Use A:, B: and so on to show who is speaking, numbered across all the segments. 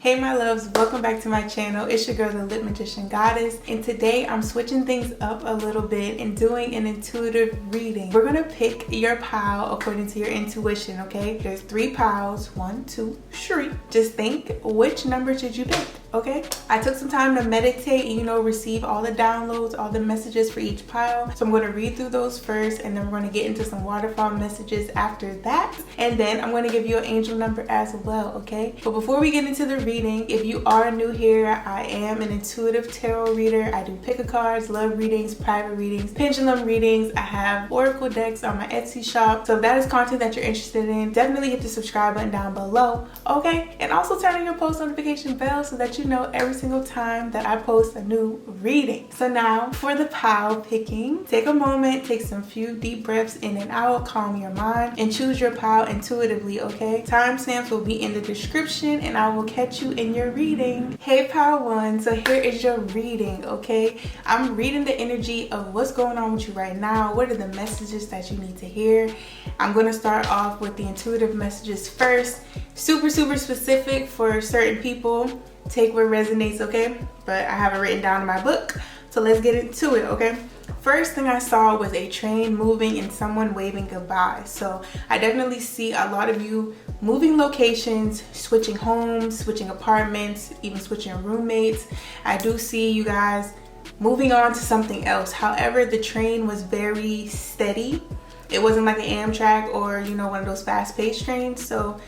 A: Hey my loves, welcome back to my channel. It's your girl, the Lit Magician Goddess, and today I'm switching things up a little bit and doing an intuitive reading. We're gonna pick your pile according to your intuition, okay? There's 3 piles, 1, 2, 3. Just think, which number should you pick, okay? I took some time to meditate and receive all the downloads, all the messages for each pile. So I'm gonna read through those first, and then we're gonna get into some waterfall messages after that. And then I'm gonna give you an angel number as well, okay? But before we get into the reading, if you are new here, I am an intuitive tarot reader. I do pick a cards, love readings, private readings, pendulum readings. I have oracle decks on my Etsy shop. So if that is content that you're interested in, definitely hit the subscribe button down below, okay? And also turn on your post notification bell so that you know every single time that I post a new reading. So now for the pile picking, take a moment, take some few deep breaths in and out, calm your mind, and choose your pile intuitively, okay? Timestamps will be in the description, and I will catch you in your reading. Hey pile 1, so here is your reading, okay? I'm reading the energy of what's going on with you right now. What are the messages that you need to hear? I'm going to start off with the intuitive messages first. Super specific for certain people. Take what resonates, okay? But I have it written down in my book, so let's get into it, okay? First thing I saw was a train moving and someone waving goodbye. So I definitely see a lot of you moving locations, switching homes, switching apartments, even switching roommates. I do see you guys moving on to something else. However, the train was very steady. It wasn't like an Amtrak or one of those fast-paced trains. So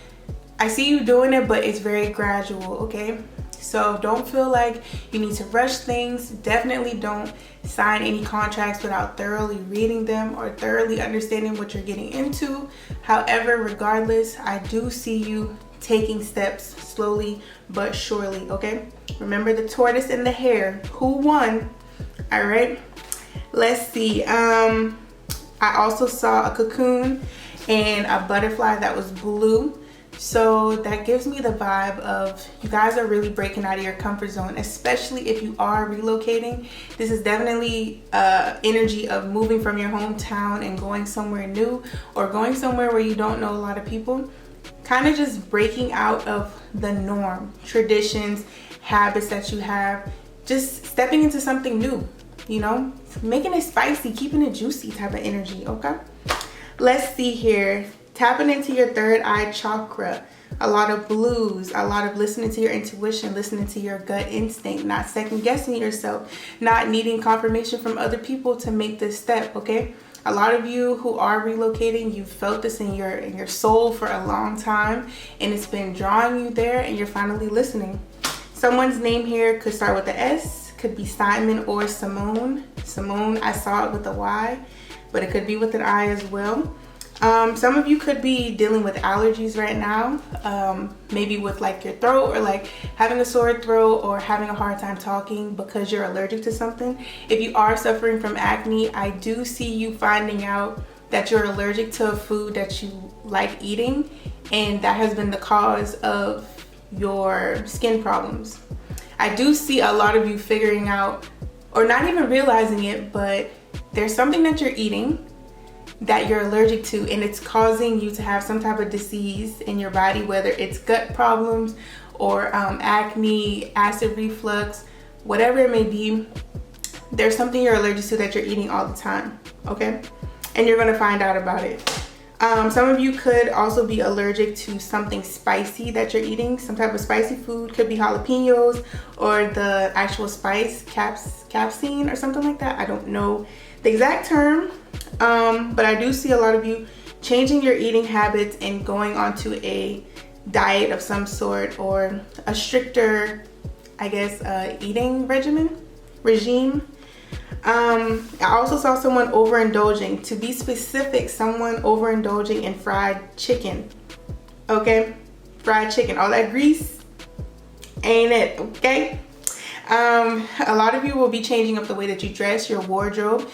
A: I see you doing it, but it's very gradual, okay? So don't feel like you need to rush things. Definitely don't sign any contracts without thoroughly reading them or thoroughly understanding what you're getting into. However, regardless, I do see you taking steps slowly but surely, okay? Remember the tortoise and the hare. Who won? All right, let's see. I also saw a cocoon and a butterfly that was blue. So that gives me the vibe of you guys are really breaking out of your comfort zone, especially if you are relocating. This is definitely energy of moving from your hometown and going somewhere new or going somewhere where you don't know a lot of people. Kind of just breaking out of the norm, traditions, habits that you have, just stepping into something new, making it spicy, keeping it juicy type of energy, okay? Let's see here. Tapping into your third eye chakra. A lot of blues, a lot of listening to your intuition, listening to your gut instinct, not second guessing yourself, not needing confirmation from other people to make this step, okay? A lot of you who are relocating, you've felt this in your soul for a long time, and it's been drawing you there, and you're finally listening. Someone's name here could start with the S, could be Simon or Simone. Simone, I saw it with a Y, but it could be with an I as well. Some of you could be dealing with allergies right now, maybe with like your throat or like having a sore throat or having a hard time talking because you're allergic to something. If you are suffering from acne, I do see you finding out that you're allergic to a food that you like eating, and that has been the cause of your skin problems. I do see a lot of you figuring out, or not even realizing it, but there's something that you're eating that you're allergic to, and it's causing you to have some type of disease in your body, whether it's gut problems or acne, acid reflux, whatever it may be. There's something you're allergic to that you're eating all the time, okay? And you're gonna find out about it. Some of you could also be allergic to something spicy that you're eating. Some type of spicy food, could be jalapenos or the actual spice, capsaicin or something like that. I don't know the exact term, but I do see a lot of you changing your eating habits and going onto a diet of some sort, or a stricter, I guess, eating regime. I also saw someone overindulging. To be specific, someone overindulging in fried chicken, okay? Fried chicken, all that grease, ain't it, okay? A lot of you will be changing up the way that you dress, your wardrobe,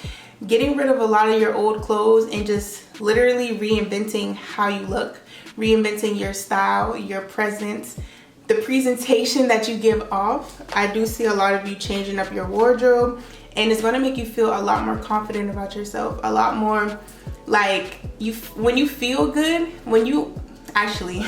A: getting rid of a lot of your old clothes and just literally reinventing how you look, reinventing your style, your presence, the presentation that you give off. I do see a lot of you changing up your wardrobe, and it's going to make you feel a lot more confident about yourself, a lot more like when you feel good, actually.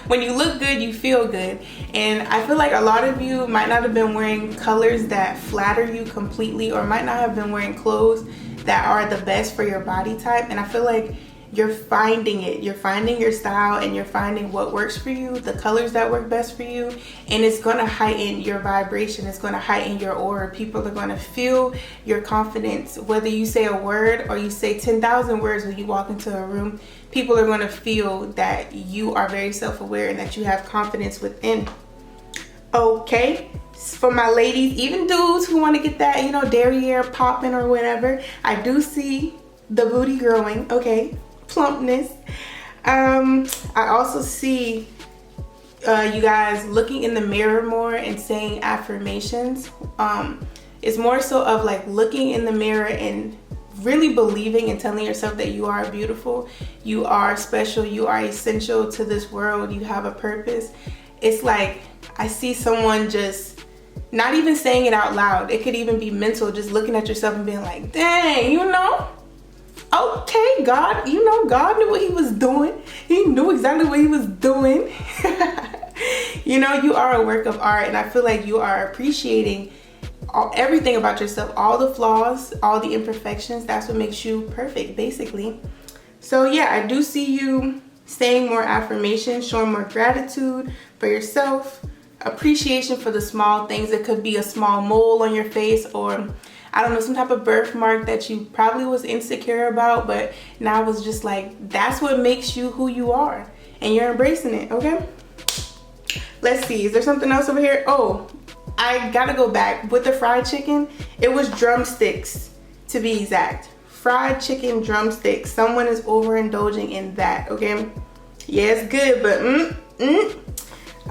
A: When you look good, you feel good. And I feel like a lot of you might not have been wearing colors that flatter you completely, or might not have been wearing clothes that are the best for your body type. And I feel like you're finding it. You're finding your style, and you're finding what works for you, the colors that work best for you, and it's going to heighten your vibration. It's going to heighten your aura. People are going to feel your confidence. Whether you say a word or you say 10,000 words when you walk into a room, people are going to feel that you are very self-aware and that you have confidence within. Okay, for my ladies, even dudes who want to get that, you know, derriere popping or whatever, I do see the booty growing, okay, plumpness. I also see you guys looking in the mirror more and saying affirmations. It's more so of like looking in the mirror and really believing and telling yourself that you are beautiful, you are special, you are essential to this world, you have a purpose. It's like I see someone just not even saying it out loud. It could even be mental, just looking at yourself and being like, dang, you know, okay, God, you know, God knew what he was doing. He knew exactly what he was doing. You know, you are a work of art, and I feel like you are appreciating everything about yourself, all the flaws, all the imperfections. That's what makes you perfect, basically. So yeah, I do see you saying more affirmations, showing more gratitude for yourself, appreciation for the small things. It could be a small mole on your face, or I don't know, some type of birthmark that you probably was insecure about, but now it's just like, that's what makes you who you are, and you're embracing it, okay? Let's see, is there something else over here? Oh, I gotta go back. With the fried chicken, it was drumsticks, to be exact. Fried chicken drumsticks. Someone is overindulging in that, okay? Yeah, it's good, but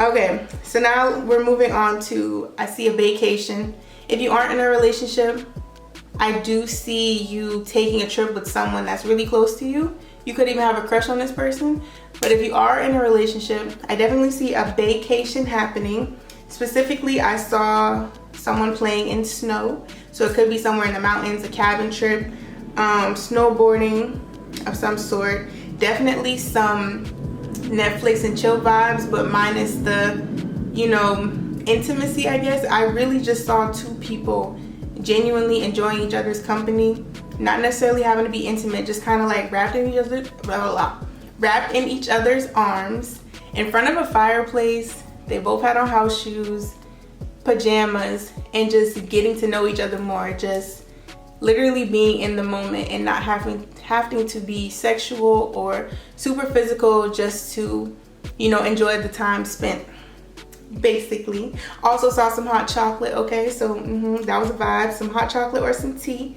A: Okay, so now we're moving on to, I see a vacation. If you aren't in a relationship, I do see you taking a trip with someone that's really close to you. You could even have a crush on this person. But if you are in a relationship, I definitely see a vacation happening. Specifically, I saw someone playing in snow. So it could be somewhere in the mountains, a cabin trip, snowboarding of some sort. Definitely some Netflix and chill vibes, but minus the, you know, intimacy, I guess. I really just saw two people genuinely enjoying each other's company, not necessarily having to be intimate, just kind of like wrapped in each other's arms in front of a fireplace. They both had on house shoes, pajamas, and just getting to know each other more, just literally being in the moment and not having to be sexual or super physical, just to, you know, enjoy the time spent, basically. Also saw some hot chocolate, okay, so that was a vibe, some hot chocolate or some tea.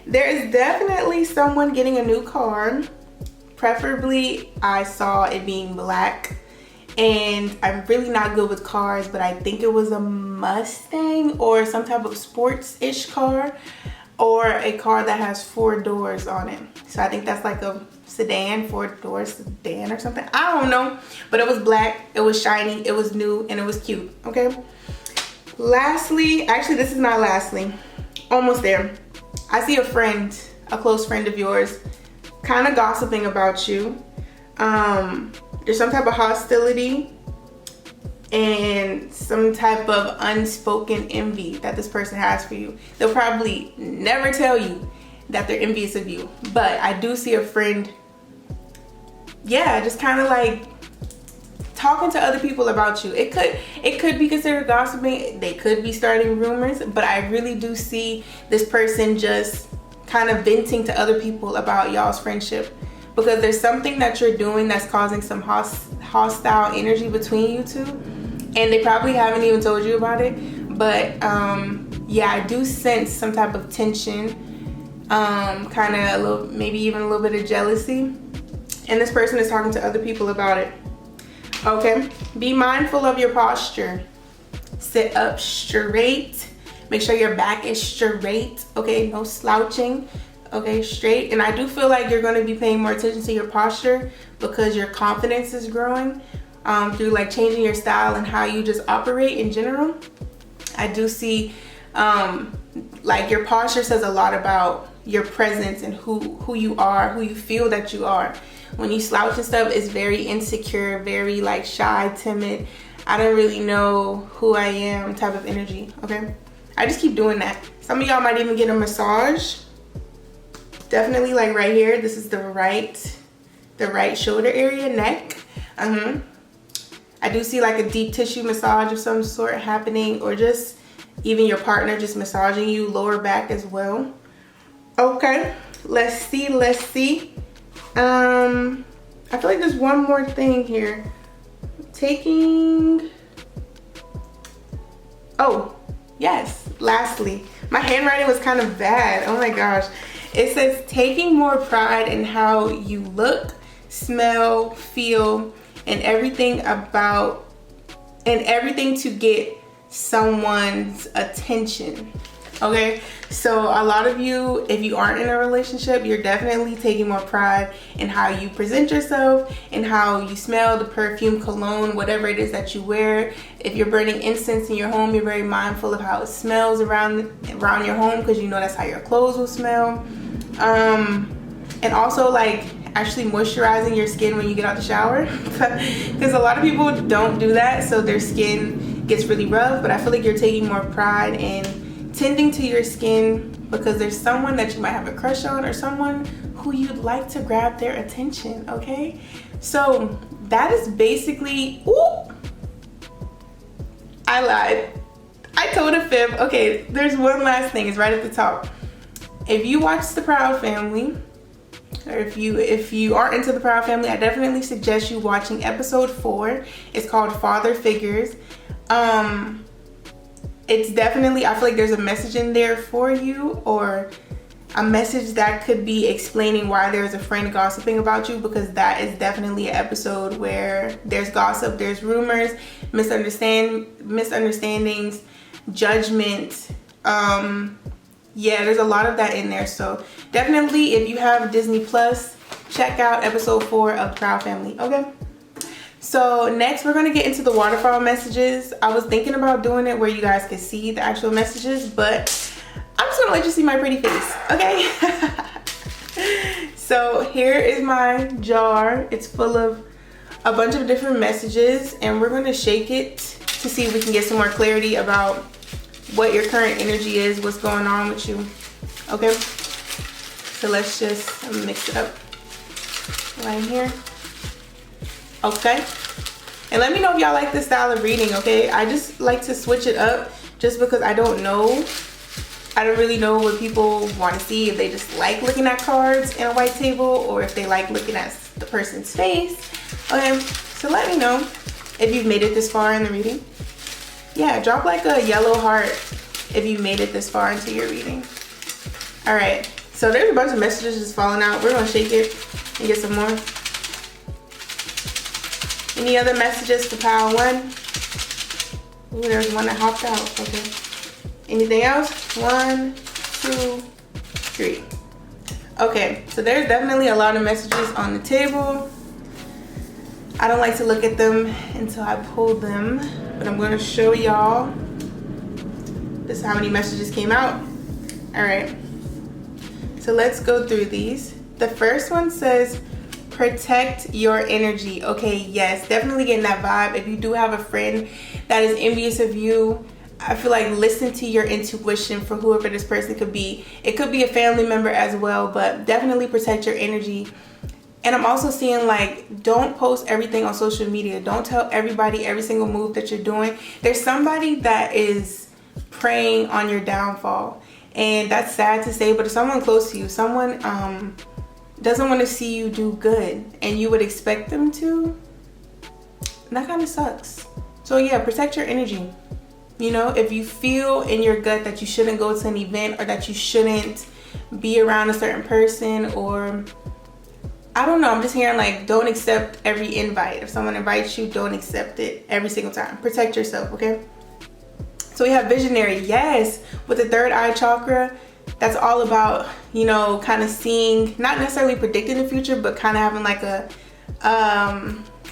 A: There is definitely someone getting a new car. Preferably, I saw it being black. And I'm really not good with cars, but I think it was a Mustang or some type of sports-ish car, or a car that has 4 doors on it. So I think that's like a sedan, 4-door sedan or something. I don't know, but it was black, it was shiny, it was new, and it was cute, okay? Lastly, actually this is not lastly, almost there. I see a friend, a close friend of yours, kind of gossiping about you. There's some type of hostility and some type of unspoken envy that this person has for you. They'll probably never tell you that they're envious of you, but I do see a friend, yeah, just kind of like talking to other people about you. It could be considered gossiping. They could be starting rumors, but I really do see this person just kind of venting to other people about y'all's friendship, because there's something that you're doing that's causing some hostile energy between you two, and they probably haven't even told you about it. But yeah, I do sense some type of tension, kind of a little, maybe even a little bit of jealousy, and this person is talking to other people about it. Okay, be mindful of your posture. Sit up straight. Make sure your back is straight, okay? No slouching, okay? Straight. And I do feel like you're going to be paying more attention to your posture, because your confidence is growing through like changing your style and how you just operate in general. I do see like your posture says a lot about your presence and who you are, who you feel that you are. when you slouch and stuff, it's very insecure, very like shy, timid. I don't really know who I am type of energy, okay? I just keep doing that. Some of y'all might even get a massage. Definitely like right here. This is the right shoulder area, neck. I do see like a deep tissue massage of some sort happening, or just even your partner just massaging you, lower back as well. Okay, let's see. I feel like there's one more thing here. Oh, yes, lastly, my handwriting was kind of bad. Oh my gosh. It says taking more pride in how you look, smell, feel, and everything to get someone's attention. Okay, so a lot of you, if you aren't in a relationship, you're definitely taking more pride in how you present yourself and how you smell, the perfume, cologne, whatever it is that you wear. If you're burning incense in your home, you're very mindful of how it smells around your home, because you know that's how your clothes will smell. And also like actually moisturizing your skin when you get out the shower, because a lot of people don't do that, so their skin gets really rough. But I feel like you're taking more pride in tending to your skin, because there's someone that you might have a crush on, or someone who you'd like to grab their attention, okay? So that is basically, ooh, I lied. I told a fib. Okay, there's one last thing, it's right at the top. If you watch The Proud Family, or if you aren't into The Proud Family, I definitely suggest you watching episode 4. It's called Father Figures. It's definitely, I feel like there's a message in there for you, or a message that could be explaining why there's a friend gossiping about you, because that is definitely an episode where there's gossip, there's rumors, misunderstandings, judgment. Yeah, there's a lot of that in there. So definitely, if you have Disney Plus, check out episode 4 of The Proud Family, okay? So next we're gonna get into the waterfall messages. I was thinking about doing it where you guys could see the actual messages, but I'm just gonna let you see my pretty face, okay? So here is my jar. It's full of a bunch of different messages, and we're gonna shake it to see if we can get some more clarity about what your current energy is, what's going on with you, okay? So let's just mix it up right here. Okay, and let me know if y'all like this style of reading, okay? I just like to switch it up just because I don't really know what people want to see, if they just like looking at cards in a white table, or if they like looking at the person's face. Okay, so let me know if you've made it this far in the reading. Yeah, drop like a yellow heart if you made it this far into your reading. All right, so there's a bunch of messages just falling out. We're gonna shake it and get some more. Any other messages for pile 1? Ooh, there's one that hopped out. Okay. Anything else? 1, 2, 3. Okay, so there's definitely a lot of messages on the table. I don't like to look at them until I pull them, but I'm gonna show y'all. This is how many messages came out. All right, so let's go through these. The first one says, protect your energy. Okay, yes, definitely getting that vibe. If you do have a friend that is envious of you, I feel like listen to your intuition for whoever this person could be. It could be a family member as well, but definitely protect your energy. And I'm also seeing like, don't post everything on social media. Don't tell everybody every single move that you're doing. There's somebody that is preying on your downfall, and that's sad to say, but it's someone close to you. Someone doesn't want to see you do good, and you would expect them to. And that kind of sucks. So yeah, protect your energy. You know, if you feel in your gut that you shouldn't go to an event, or that you shouldn't be around a certain person, or I don't know, I'm just hearing like, don't accept every invite. If someone invites you, don't accept it every single time. Protect yourself, okay? So we have visionary, yes, with the third eye chakra. That's all about, you know, kind of seeing, not necessarily predicting the future, but kind of having like a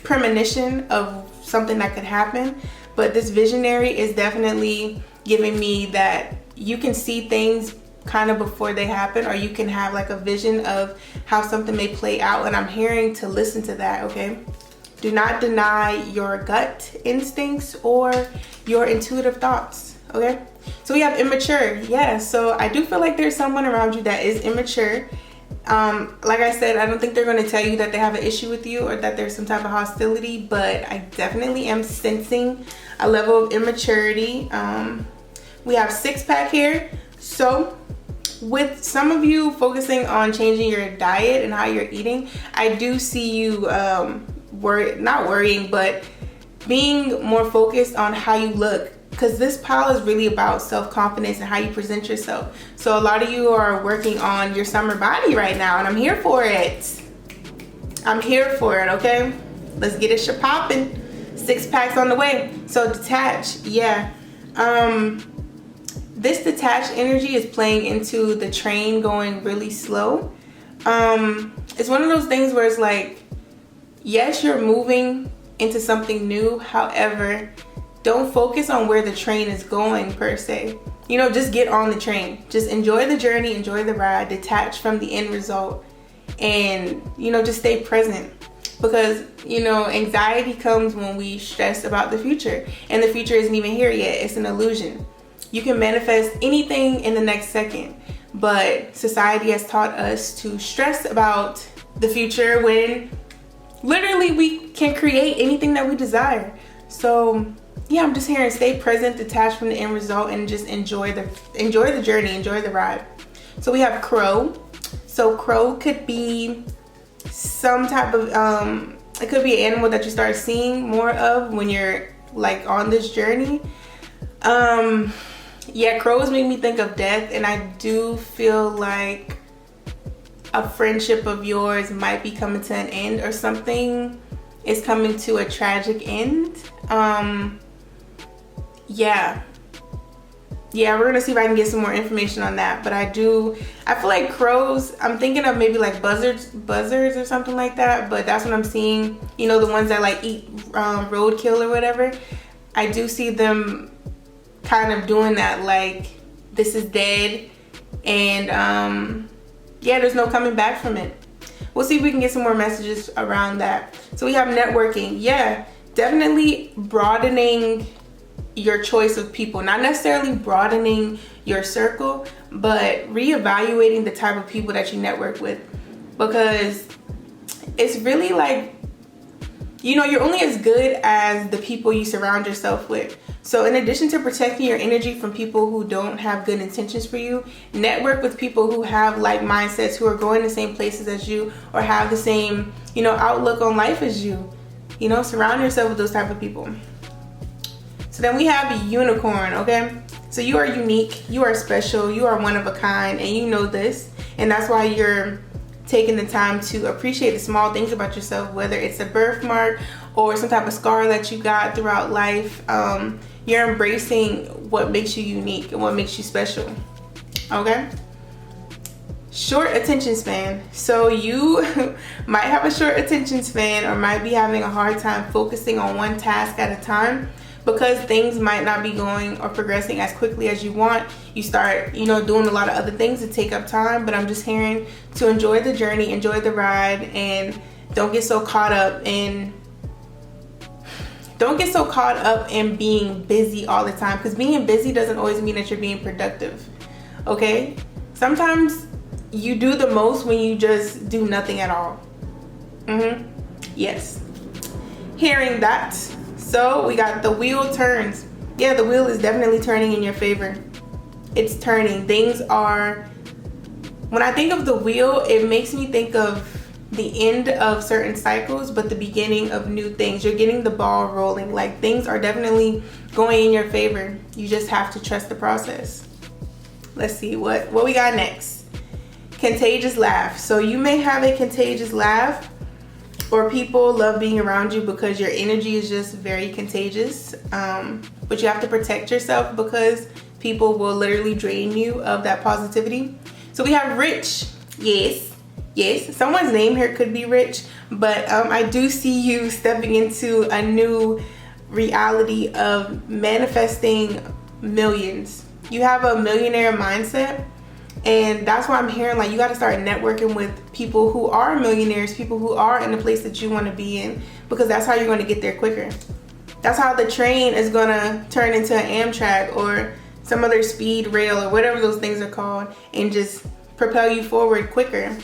A: premonition of something that could happen. But this visionary is definitely giving me that you can see things kind of before they happen, or you can have like a vision of how something may play out, and I'm hearing to listen to that, okay? Do not deny your gut instincts or your intuitive thoughts, okay? So we have immature. Yeah, so I do feel like there's someone around you that is immature. Like I said, I don't think they're going to tell you that they have an issue with you or that there's some type of hostility, but I definitely am sensing a level of immaturity. We have six-pack here. So with some of you focusing on changing your diet and how you're eating, I do see you not worrying, but being more focused on how you look, because this pile is really about self-confidence and how you present yourself. So a lot of you are working on your summer body right now, and I'm here for it. I'm here for it, okay? Let's get it shit popping. Six packs on the way. So detach, yeah. This detached energy is playing into the train going really slow. It's one of those things where it's like, yes, you're moving into something new. However, don't focus on where the train is going per se. You know, just get on the train. Just enjoy the journey, enjoy the ride, detach from the end result, and, you know, just stay present. Because, you know, anxiety comes when we stress about the future, and the future isn't even here yet. It's an illusion. You can manifest anything in the next second, but society has taught us to stress about the future when literally we can create anything that we desire. So yeah, I'm just hearing stay present, detach from the end result, and just enjoy the journey, enjoy the ride. So we have crow. So crow could be some type of it could be an animal that you start seeing more of when you're like on this journey. Yeah, crows make me think of death, and I do feel like a friendship of yours might be coming to an end, or something is coming to a tragic end. Yeah, we're gonna see if I can get some more information on that. But I feel like crows, I'm thinking of maybe like buzzards or something like that, but that's what I'm seeing. You know, the ones that like eat roadkill or whatever. I do see them kind of doing that, like this is dead, and yeah, there's no coming back from it. We'll see if we can get some more messages around that. So we have networking. Yeah, definitely broadening your choice of people, not necessarily broadening your circle, but reevaluating the type of people that you network with, because it's really like, you know, you're only as good as the people you surround yourself with. So in addition to protecting your energy from people who don't have good intentions for you, network with people who have like mindsets, who are going the same places as you, or have the same, you know, outlook on life as you. You know, surround yourself with those type of people. So then we have a unicorn, okay? So you are unique, you are special, you are one of a kind, and you know this. And that's why you're taking the time to appreciate the small things about yourself, whether it's a birthmark or some type of scar that you got throughout life. You're embracing what makes you unique and what makes you special, okay? Short attention span. So you might have a short attention span, or might be having a hard time focusing on one task at a time, because things might not be going or progressing as quickly as you want. You start, you know, doing a lot of other things that take up time. But I'm just hearing to enjoy the journey, enjoy the ride, and don't get so caught up in being busy all the time, because being busy doesn't always mean that you're being productive, okay? Sometimes you do the most when you just do nothing at all. Yes, hearing that. So we got the wheel turns. Yeah, the wheel is definitely turning in your favor. It's turning. Things are, when I think of the wheel, it makes me think of the end of certain cycles, but the beginning of new things. You're getting the ball rolling. Like, things are definitely going in your favor. You just have to trust the process. Let's see what we got next. Contagious laugh. So you may have a contagious laugh, or people love being around you because your energy is just very contagious. But you have to protect yourself, because people will literally drain you of that positivity. So we have rich. Yes, someone's name here could be Rich, but I do see you stepping into a new reality of manifesting millions. You have a millionaire mindset, And that's why I'm hearing like you got to start networking with people who are millionaires, people who are in the place that you want to be in, because that's how you're going to get there quicker. That's how the train is going to turn into an Amtrak or some other speed rail or whatever those things are called, and just propel you forward quicker.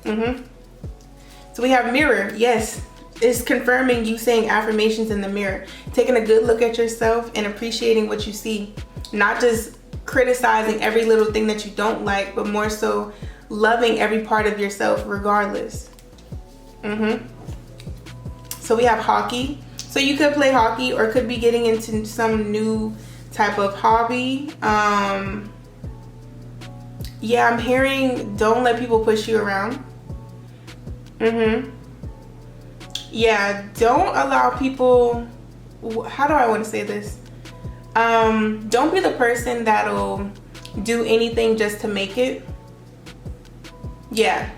A: So we have mirror. Yes, it's confirming you saying affirmations in the mirror, taking a good look at yourself and appreciating what you see, not just criticizing every little thing that you don't like, but more so loving every part of yourself regardless. So we have hockey. So you could play hockey or could be getting into some new type of hobby. Yeah, I'm hearing don't let people push you around. Yeah, don't allow people, how do I want to say this? Don't be the person that'll do anything just to make it. Yeah,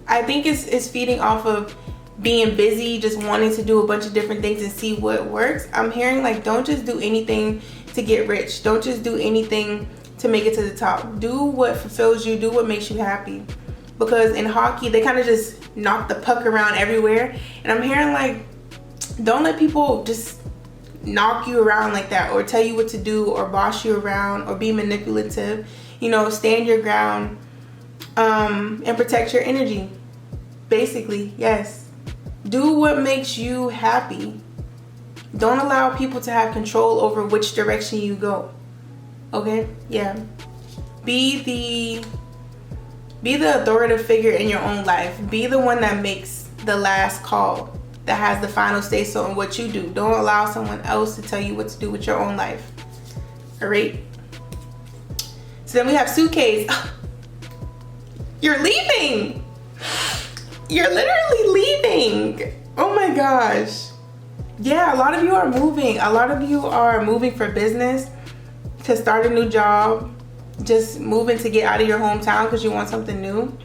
A: I think it's feeding off of being busy, just wanting to do a bunch of different things and see what works. I'm hearing like don't just do anything to get rich. Don't just do anything to make it to the top. Do what fulfills you, do what makes you happy. Because in hockey, they kind of just knock the puck around everywhere. And I'm hearing like, don't let people just knock you around like that, or tell you what to do, or boss you around, or be manipulative. You know, stand your ground, and protect your energy. Basically, yes. Do what makes you happy. Don't allow people to have control over which direction you go. Okay? Yeah. Be the authoritative figure in your own life. Be the one that makes the last call, that has the final say so in what you do. Don't allow someone else to tell you what to do with your own life. All right? So then we have suitcase. You're leaving. You're literally leaving. Oh my gosh. Yeah, a lot of you are moving. A lot of you are moving for business, to start a new job, just moving to get out of your hometown because you want something new.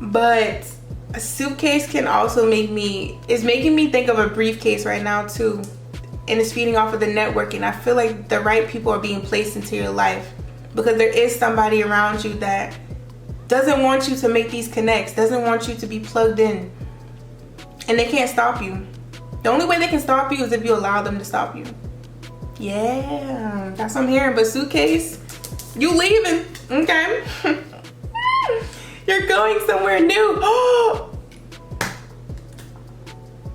A: But a suitcase can also making me think of a briefcase right now too. And it's feeding off of the networking. I feel like the right people are being placed into your life, because there is somebody around you that doesn't want you to make these connects, doesn't want you to be plugged in. And they can't stop you. The only way they can stop you is if you allow them to stop you. Yeah, that's what I'm hearing. But suitcase, you leaving, okay? You're going somewhere new.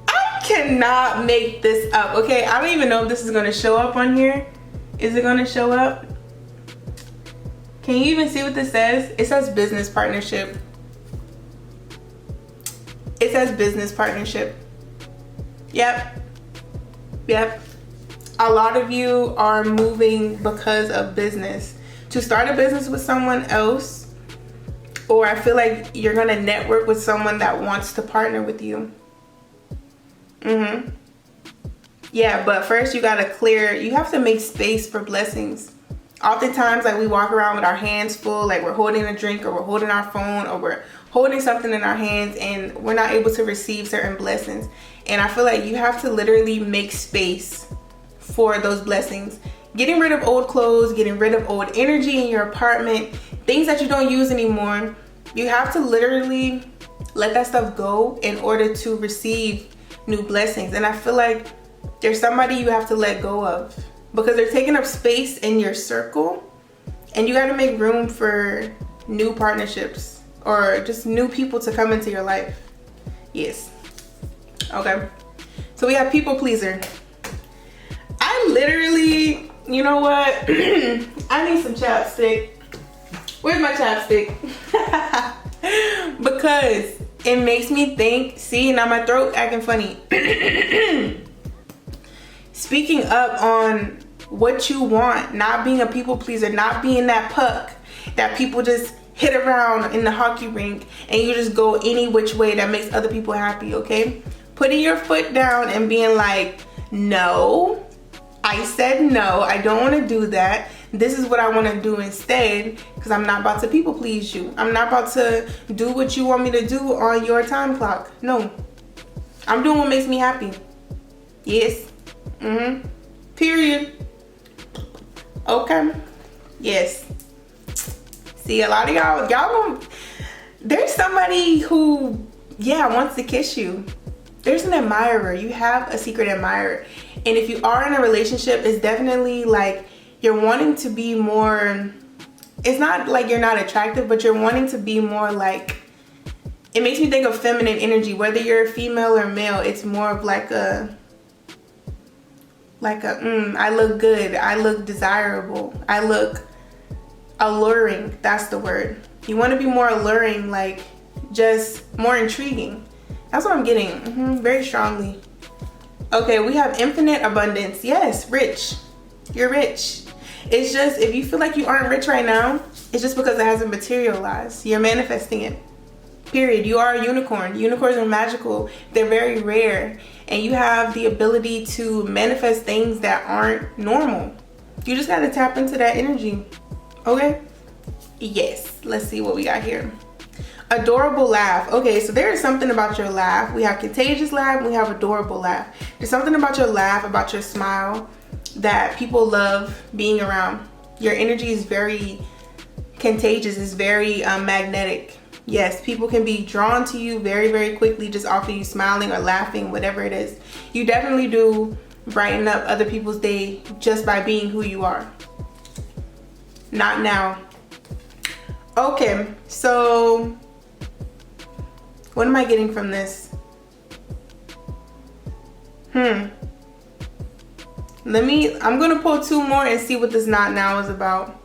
A: I cannot make this up, okay? I don't even know if this is gonna show up on here. Is it gonna show up? Can you even see what this says? It says business partnership. It says business partnership. Yep. A lot of you are moving because of business. To start a business with someone else, or I feel like you're gonna network with someone that wants to partner with you. Yeah, but first you have to make space for blessings. Oftentimes, like, we walk around with our hands full, like we're holding a drink, or we're holding our phone, or we're holding something in our hands, and we're not able to receive certain blessings. And I feel like you have to literally make space for those blessings. Getting rid of old clothes, getting rid of old energy in your apartment, things that you don't use anymore. You have to literally let that stuff go in order to receive new blessings. And I feel like there's somebody you have to let go of, because they're taking up space in your circle, and you got to make room for new partnerships or just new people to come into your life. Yes. Okay. So we have people pleaser. I literally, you know what? I need some chapstick. Where's my chapstick? Because it makes me think, see, now my throat acting funny. Speaking up on what you want, not being a people pleaser, not being that puck that people just hit around in the hockey rink and you just go any which way that makes other people happy, okay? Putting your foot down and being like, no, I said no, I don't want to do that. This is what I want to do instead, because I'm not about to people please you. I'm not about to do what you want me to do on your time clock. No, I'm doing what makes me happy. Yes. Period. Okay. Yes. See, a lot of y'all there's somebody who, yeah, wants to kiss you. There's an admirer. You have a secret admirer. And if you are in a relationship, it's definitely like you're wanting to be more, it's not like you're not attractive, but you're wanting to be more like, it makes me think of feminine energy. Whether you're female or male, it's more of like a, I look good, I look desirable, I look alluring. That's the word. You want to be more alluring, like just more intriguing. That's what I'm getting, very strongly. Okay, we have infinite abundance. Yes, rich. You're rich. It's just, if you feel like you aren't rich right now, it's just because it hasn't materialized. You're manifesting it. Period. You are a unicorn. Unicorns are magical. They're very rare. And you have the ability to manifest things that aren't normal. You just got to tap into that energy. Okay? Yes. Let's see what we got here. Adorable laugh. Okay, so there is something about your laugh. We have contagious laugh, and we have adorable laugh. There's something about your laugh, about your smile, that people love being around. Your energy is very contagious. It's very magnetic. Yes, people can be drawn to you very, very quickly just off of you smiling or laughing, whatever it is. You definitely do brighten up other people's day just by being who you are. Not now. Okay, so what am I getting from this? I'm gonna pull two more and see what this not now is about.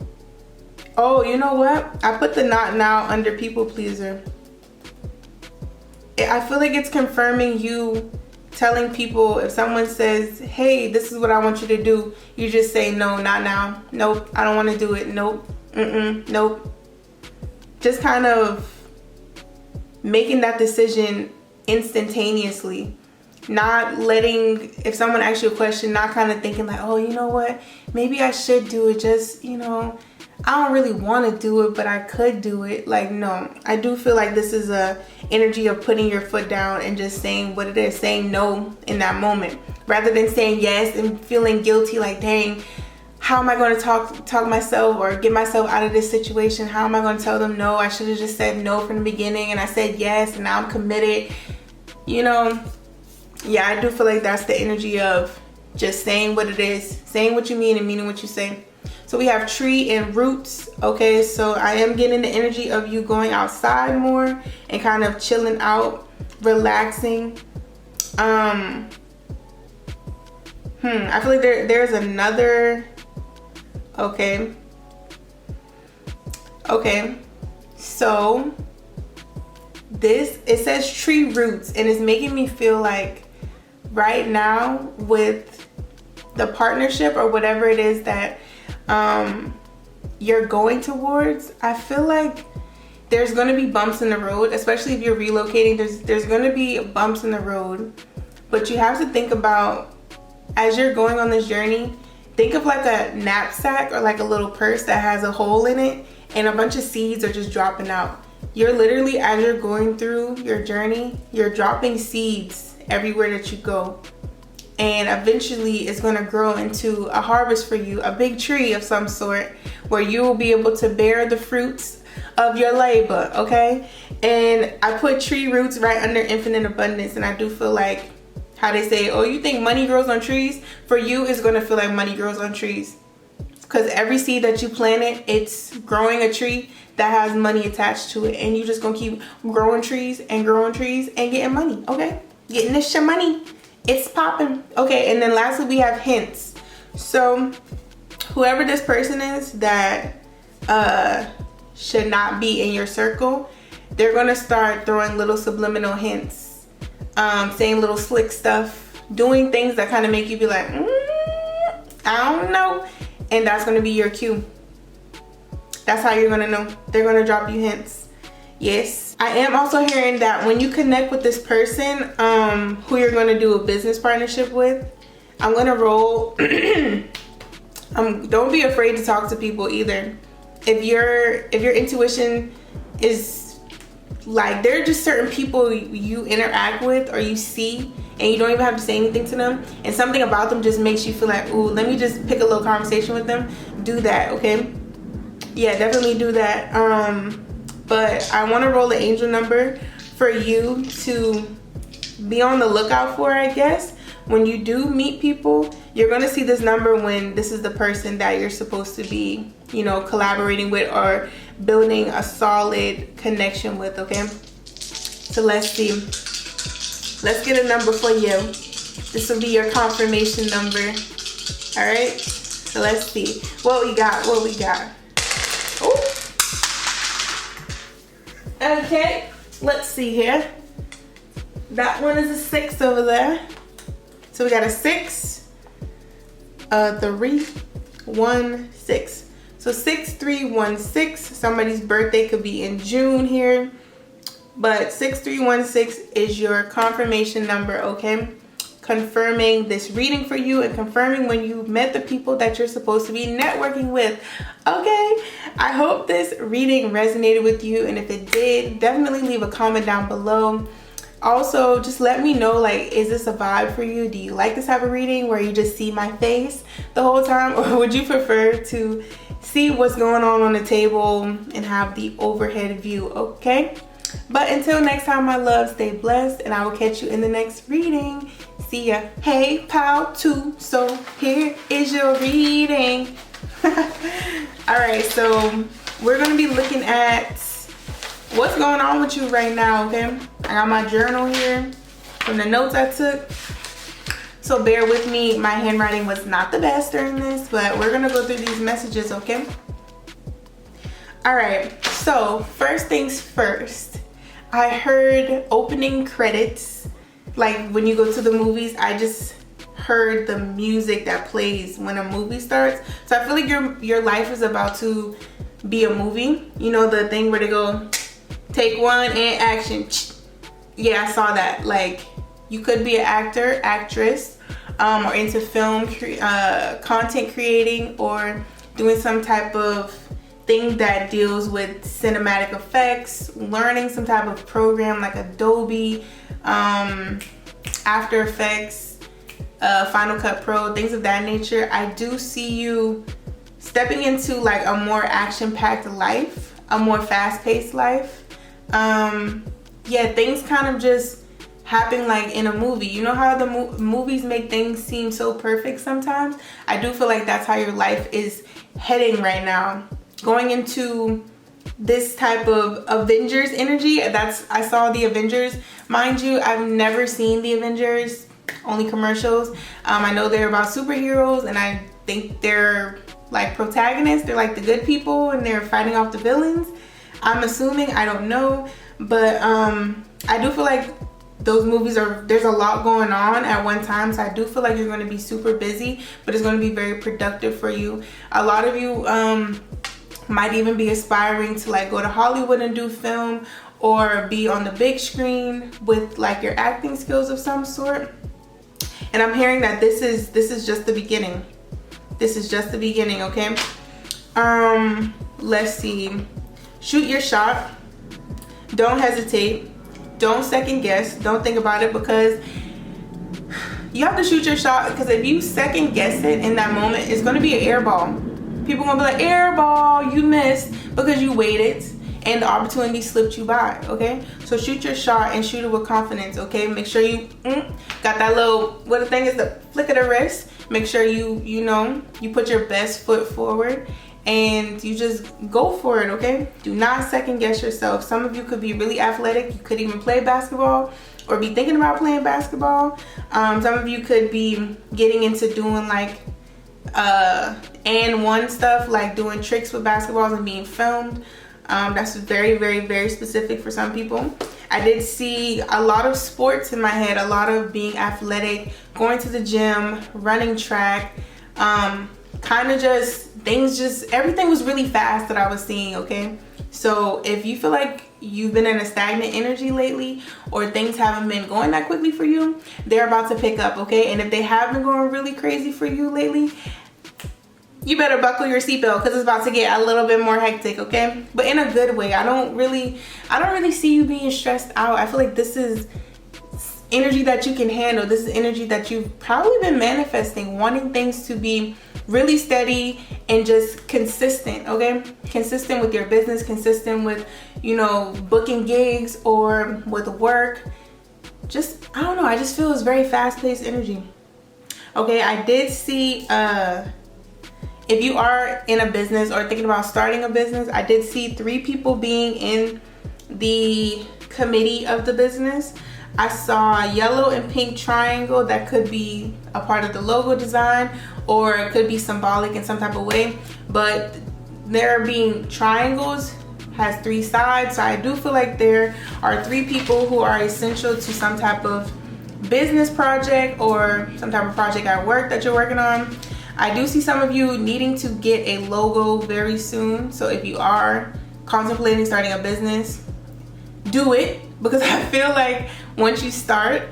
A: Oh, you know what? I put the not now under people pleaser. I feel like it's confirming you telling people, if someone says, hey, this is what I want you to do, you just say, no, not now. Nope, I don't want to do it. Nope, nope. Just kind of making that decision instantaneously. Not letting, if someone asks you a question, not kind of thinking like, oh, you know what, maybe I should do it, just, you know, I don't really want to do it, but I could do it. Like, no, I do feel like this is a energy of putting your foot down and just saying what it is, saying no in that moment, rather than saying yes and feeling guilty like, dang, how am I going to talk myself or get myself out of this situation? How am I going to tell them no? I should have just said no from the beginning, and I said yes, and now I'm committed. You know, yeah, I do feel like that's the energy of just saying what it is, saying what you mean and meaning what you say. So we have tree and roots. Okay, so I am getting the energy of you going outside more and kind of chilling out, relaxing. I feel like there's another. Okay, so it says tree roots, and it's making me feel like right now with the partnership or whatever it is that you're going towards, I feel like there's going to be bumps in the road, especially if you're relocating. There's going to be bumps in the road, but you have to think about, as you're going on this journey, think of like a knapsack or like a little purse that has a hole in it and a bunch of seeds are just dropping out. You're literally, as you're going through your journey, you're dropping seeds everywhere that you go. And eventually it's going to grow into a harvest for you, a big tree of some sort, where you will be able to bear the fruits of your labor, okay? And I put tree roots right under infinite abundance, and I do feel like how they say, oh, you think money grows on trees? For you, it's going to feel like money grows on trees. Because every seed that you planted, it's growing a tree that has money attached to it. And you just going to keep growing trees and getting money, okay? Getting this shit money. It's popping. Okay, and then lastly, we have hints. So whoever this person is that should not be in your circle, they're going to start throwing little subliminal hints. Saying little slick stuff, doing things that kind of make you be like, I don't know. And that's going to be your cue. That's how you're going to know. They're going to drop you hints. Yes. I am also hearing that when you connect with this person who you're going to do a business partnership with, I'm going to roll. Don't be afraid to talk to people either. If your intuition is like, there are just certain people you interact with or you see and you don't even have to say anything to them, and something about them just makes you feel like, ooh, let me just pick a little conversation with them. Do that, okay? yeah, definitely do that. But I want to roll the angel number for you to be on the lookout for, I guess. When you do meet people, you're going to see this number when this is the person that you're supposed to be, you know, collaborating with or building a solid connection with, okay? So let's see. Let's get a number for you. This will be your confirmation number. All right? So let's see. What we got? What we got? Oh. Okay. Let's see here. That one is a 6 over there. So we got a 6, 3, 1, 6. So 6316. Somebody's birthday could be in June here. But 6316 is your confirmation number, okay? Confirming this reading for you and confirming when you met the people that you're supposed to be networking with, okay? I hope this reading resonated with you, and if it did, definitely leave a comment down below. Also, just let me know, like, is this a vibe for you? Do you like this type of reading where you just see my face the whole time, or would you prefer to see what's going on the table and have the overhead view, okay? But until next time, my love, stay blessed, and I will catch you in the next reading. See ya. Hey, pal, too. So here is your reading. All right, so we're going to be looking at what's going on with you right now, okay? I got my journal here from the notes I took. So bear with me. My handwriting was not the best during this, but we're going to go through these messages, okay? All right, so first things first. I heard opening credits. Like when you go to the movies, I just heard the music that plays when a movie starts. So I feel like your life is about to be a movie. You know, the thing where they go, take one and action. Yeah, I saw that. Like, you could be an actor, actress, or into film content creating, or doing some type of thing that deals with cinematic effects, learning some type of program like Adobe, After Effects, Final Cut Pro, things of that nature. I do see you stepping into like a more action-packed life, a more fast-paced life. Yeah, things kind of just happen like in a movie. You know how the movies make things seem so perfect sometimes? I do feel like that's how your life is heading right now. Going into this type of Avengers energy. I saw the Avengers. Mind you, I've never seen the Avengers, only commercials. I know they're about superheroes, and I think they're like protagonists. They're like the good people, and they're fighting off the villains. I'm assuming, I don't know, but I do feel like those movies there's a lot going on at one time, so I do feel like you're going to be super busy, but it's going to be very productive for you. A lot of you might even be aspiring to like go to Hollywood and do film, or be on the big screen with like your acting skills of some sort. And I'm hearing that this is just the beginning. This is just the beginning, okay? Let's see. Shoot your shot. Don't hesitate. Don't second guess. Don't think about it, because you have to shoot your shot, because if you second guess it in that moment, it's going to be an air ball. People are going to be like, air ball, you missed, because you waited and the opportunity slipped you by, okay? So shoot your shot and shoot it with confidence, okay? Make sure you got that little, what the thing is, the flick of the wrist. Make sure you know, you put your best foot forward and you just go for it, okay? Do not second guess yourself. Some of you could be really athletic. You could even play basketball or be thinking about playing basketball. Some of you could be getting into doing like and one stuff, like doing tricks with basketballs and being filmed. That's very, very, very specific for some people. I did see a lot of sports in my head, a lot of being athletic, going to the gym, running track, kind of just everything was really fast that I was seeing, okay? So if you feel like you've been in a stagnant energy lately, or things haven't been going that quickly for you, they're about to pick up, okay? And if they have been going really crazy for you lately, you better buckle your seatbelt, because it's about to get a little bit more hectic, okay? But in a good way. I don't really see you being stressed out. I feel like this is energy that you can handle. This is energy that you've probably been manifesting, wanting things to be really steady and just consistent, okay? Consistent with your business, consistent with, you know, booking gigs or with work. Just, I don't know, I just feel it's very fast-paced energy. Okay, I did see, if you are in a business or thinking about starting a business, I did see 3 people being in the committee of the business. I saw a yellow and pink triangle that could be a part of the logo design, or it could be symbolic in some type of way. But there being triangles has 3 sides, so I do feel like there are 3 people who are essential to some type of business project or some type of project at work that you're working on. I do see some of you needing to get a logo very soon, so if you are contemplating starting a business, do it, because I feel like once you start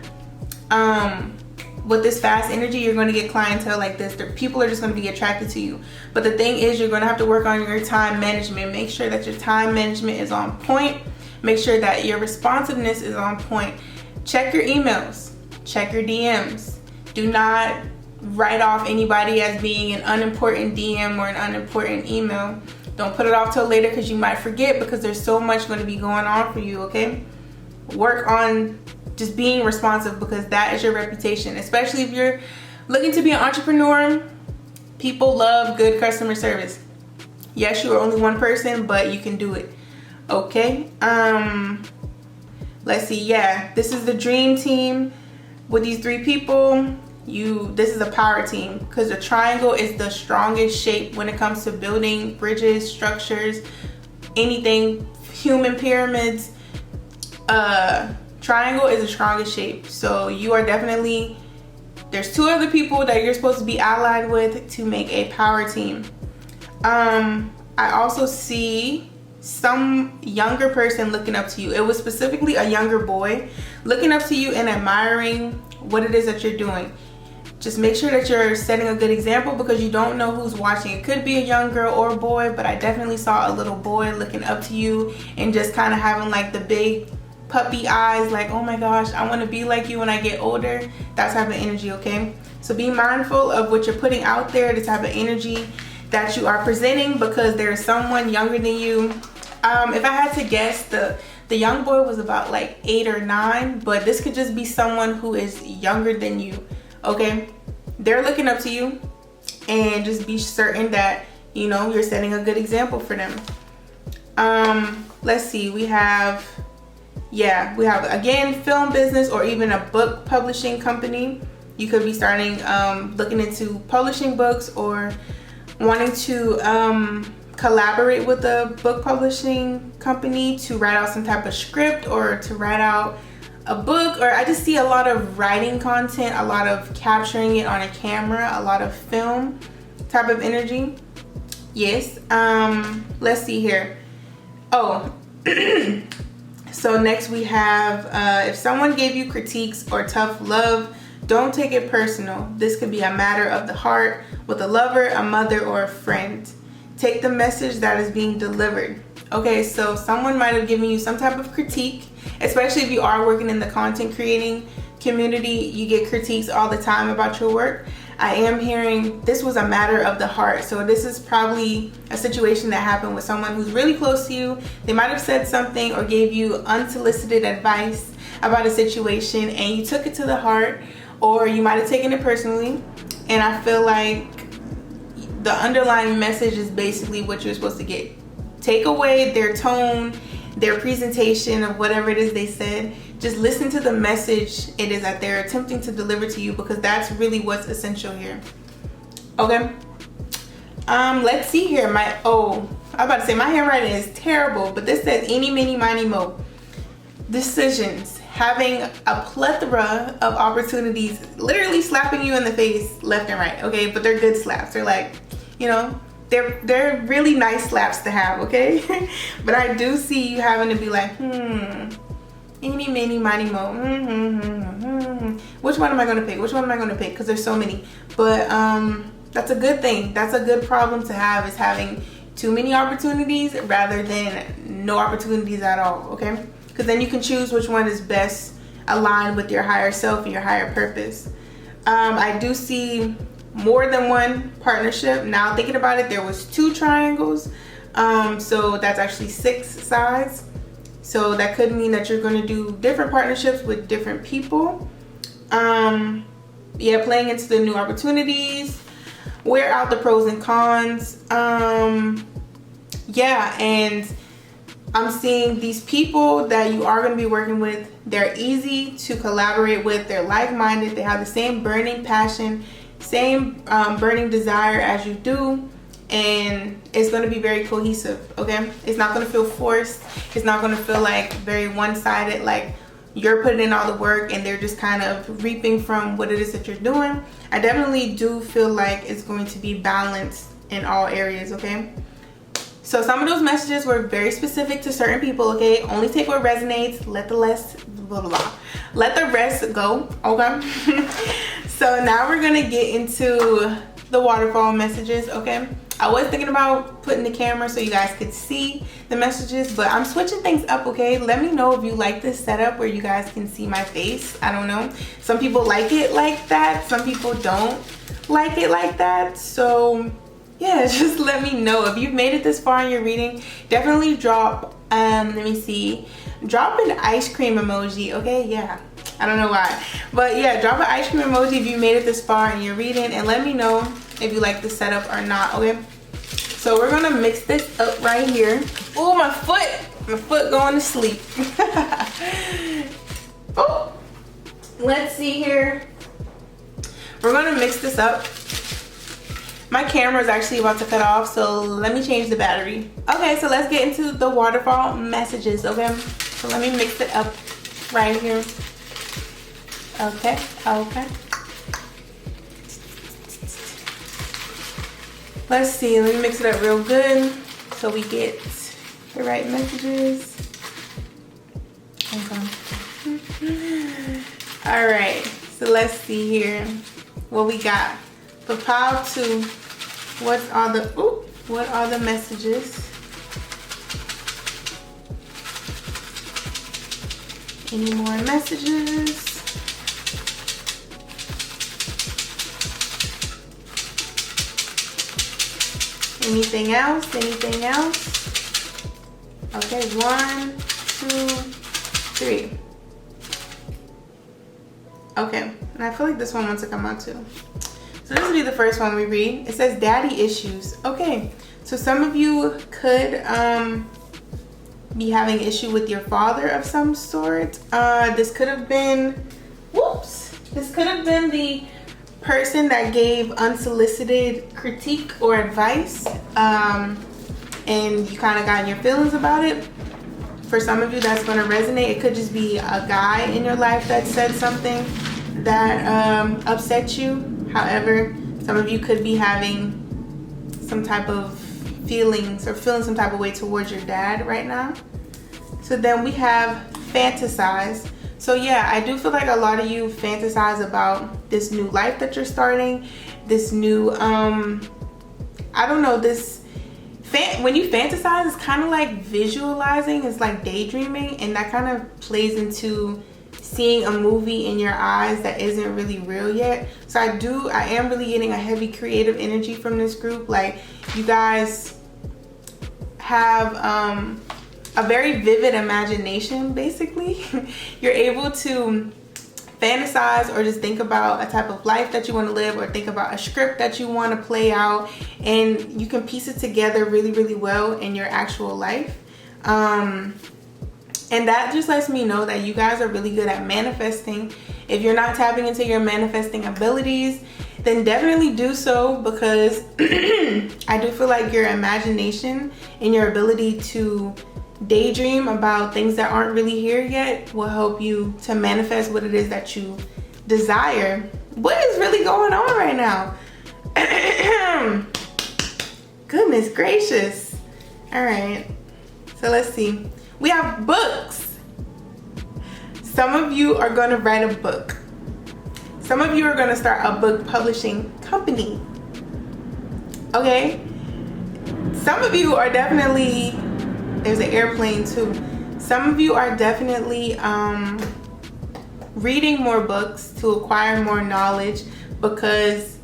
A: with this fast energy, you're going to get clientele like this. People are just going to be attracted to you. But the thing is, you're going to have to work on your time management. Make sure that your time management is on point. Make sure that your responsiveness is on point. Check your emails. Check your DMs. Do not write off anybody as being an unimportant DM or an unimportant email. Don't put it off till later, because you might forget, because there's so much going to be going on for you, okay? Work on just being responsive, because that is your reputation. Especially if you're looking to be an entrepreneur, people love good customer service. Yes, you are only one person, but you can do it, okay? Let's see, yeah, this is the dream team with these 3 people. This is a power team, because the triangle is the strongest shape when it comes to building bridges, structures, anything, human pyramids. Triangle is the strongest shape. So you are definitely, there's 2 other people that you're supposed to be allied with to make a power team. I also see some younger person looking up to you. It was specifically a younger boy looking up to you and admiring what it is that you're doing. Just make sure that you're setting a good example, because you don't know who's watching. It could be a young girl or a boy, but I definitely saw a little boy looking up to you and just kind of having like the big puppy eyes, like, oh my gosh, I want to be like you when I get older. That type of energy, okay? So be mindful of what you're putting out there, the type of energy that you are presenting, because there's someone younger than you. If I had to guess, the young boy was about like 8 or 9, but this could just be someone who is younger than you. Okay, they're looking up to you, and just be certain that, you know, you're setting a good example for them. Let's see, we have again, film business or even a book publishing company. You could be starting looking into publishing books, or wanting to collaborate with a book publishing company to write out some type of script, or to write out a book. Or I just see a lot of writing content, a lot of capturing it on a camera, a lot of film type of energy. Yes. Let's see here. Oh, so next we have, if someone gave you critiques or tough love, don't take it personal. This could be a matter of the heart with a lover, a mother, or a friend. Take the message that is being delivered. Okay, so someone might have given you some type of critique, especially if you are working in the content creating community. You get critiques all the time about your work. I am hearing this was a matter of the heart. So this is probably a situation that happened with someone who's really close to you. They might have said something or gave you unsolicited advice about a situation, and you took it to the heart, or you might have taken it personally. And I feel like the underlying message is basically what you're supposed to get. Take away their tone, their presentation of whatever it is they said. Just listen to the message it is that they're attempting to deliver to you, because that's really what's essential here. Okay. Let's see here. I'm about to say my handwriting is terrible, but this says eeny, meeny, miny, mo. Decisions. Having a plethora of opportunities literally slapping you in the face left and right, okay? But they're good slaps. They're like, you know, they're really nice slaps to have, okay? But I do see you having to be like, eeny, meeny, miny, mo. Which one am I gonna pick? Which one am I gonna pick? Because there's so many. But that's a good thing. That's a good problem to have, is having too many opportunities rather than no opportunities at all, okay? Because then you can choose which one is best aligned with your higher self and your higher purpose. I do see more than one partnership. Now thinking about it, there was 2 triangles, so that's actually 6 sides. So that could mean that you're going to do different partnerships with different people. Yeah, playing into the new opportunities, wear out the pros and cons. Yeah, and I'm seeing these people that you are going to be working with, they're easy to collaborate with, they're like-minded, they have the same burning passion, same burning desire as you do, and it's going to be very cohesive, okay? It's not going to feel forced. It's not going to feel like very one-sided, like you're putting in all the work and they're just kind of reaping from what it is that you're doing. I definitely do feel like it's going to be balanced in all areas, okay? So some of those messages were very specific to certain people, okay? Only take what resonates, let the rest, blah, blah, blah. Let the rest go, okay? So now we're gonna get into the waterfall messages, okay? I was thinking about putting the camera so you guys could see the messages, but I'm switching things up, okay? Let me know if you like this setup where you guys can see my face. I don't know. Some people like it like that. Some people don't like it like that. So yeah, just let me know. If you've made it this far in your reading, definitely drop, let me see, drop an ice cream emoji, okay? Yeah, I don't know why, but yeah, drop an ice cream emoji if you made it this far in your reading, and let me know if you like the setup or not, okay? So we're gonna mix this up right here. Oh, my foot going to sleep. Oh, let's see here. We're gonna mix this up. My camera is actually about to cut off, so let me change the battery. Okay, so let's get into the waterfall messages, okay? So let me mix it up right here. Okay, okay. Let's see, let me mix it up real good so we get the right messages. Okay. All right, so let's see here what we got. For pile 2, what are the messages? Any more messages? Anything else? Anything else? Okay, 1, 2, 3. Okay, and I feel like this one wants to come out too. So this will be the first one we read. It says daddy issues. Okay, so some of you could be having issue with your father of some sort. This could have been, this could have been the person that gave unsolicited critique or advice, and you kind of got in your feelings about it. For some of you, that's going to resonate. It could just be a guy in your life that said something that upset you. However, some of you could be having some type of feelings or feeling some type of way towards your dad right now. So then we have fantasize. So yeah, I do feel like a lot of you fantasize about this new life that you're starting, this new, I don't know, this, when you fantasize, it's kind of like visualizing, it's like daydreaming, and that kind of plays into seeing a movie in your eyes that isn't really real yet. So I am really getting a heavy creative energy from this group. Like, you guys have a very vivid imagination, basically. You're able to fantasize or just think about a type of life that you want to live, or think about a script that you want to play out, and you can piece it together really, really well in your actual life. And that just lets me know that you guys are really good at manifesting. If you're not tapping into your manifesting abilities, then definitely do so, because I do feel like your imagination and your ability to daydream about things that aren't really here yet will help you to manifest what it is that you desire. What is really going on right now? Goodness gracious. All right, so let's see. We have books. Some of you are going to write a book. Some of you are going to start a book publishing company. Okay? Some of you are definitely, there's an airplane too. Some of you are definitely reading more books to acquire more knowledge, because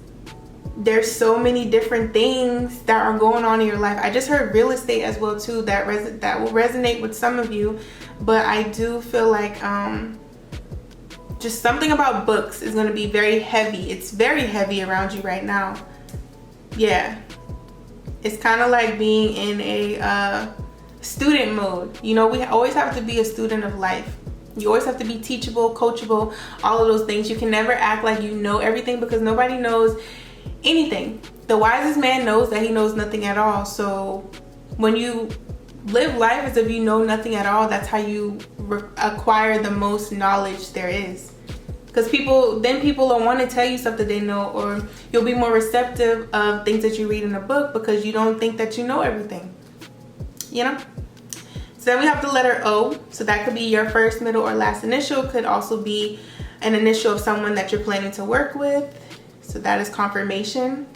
A: there's so many different things that are going on in your life. I just heard real estate as well too, that will resonate with some of you, but I do feel like just something about books is going to be very heavy. It's very heavy around you right now. Yeah, it's kind of like being in a student mode. You know, we always have to be a student of life. You always have to be teachable, coachable, all of those things. You can never act like you know everything, because nobody knows anything. The wisest man knows that he knows nothing at all. So when you live life as if you know nothing at all, that's how you acquire the most knowledge there is. Because people don't want to tell you stuff that they know, or you'll be more receptive of things that you read in a book because you don't think that you know everything. You know? So then we have the letter O. So that could be your first, middle, or last initial. Could also be an initial of someone that you're planning to work with. So that is confirmation.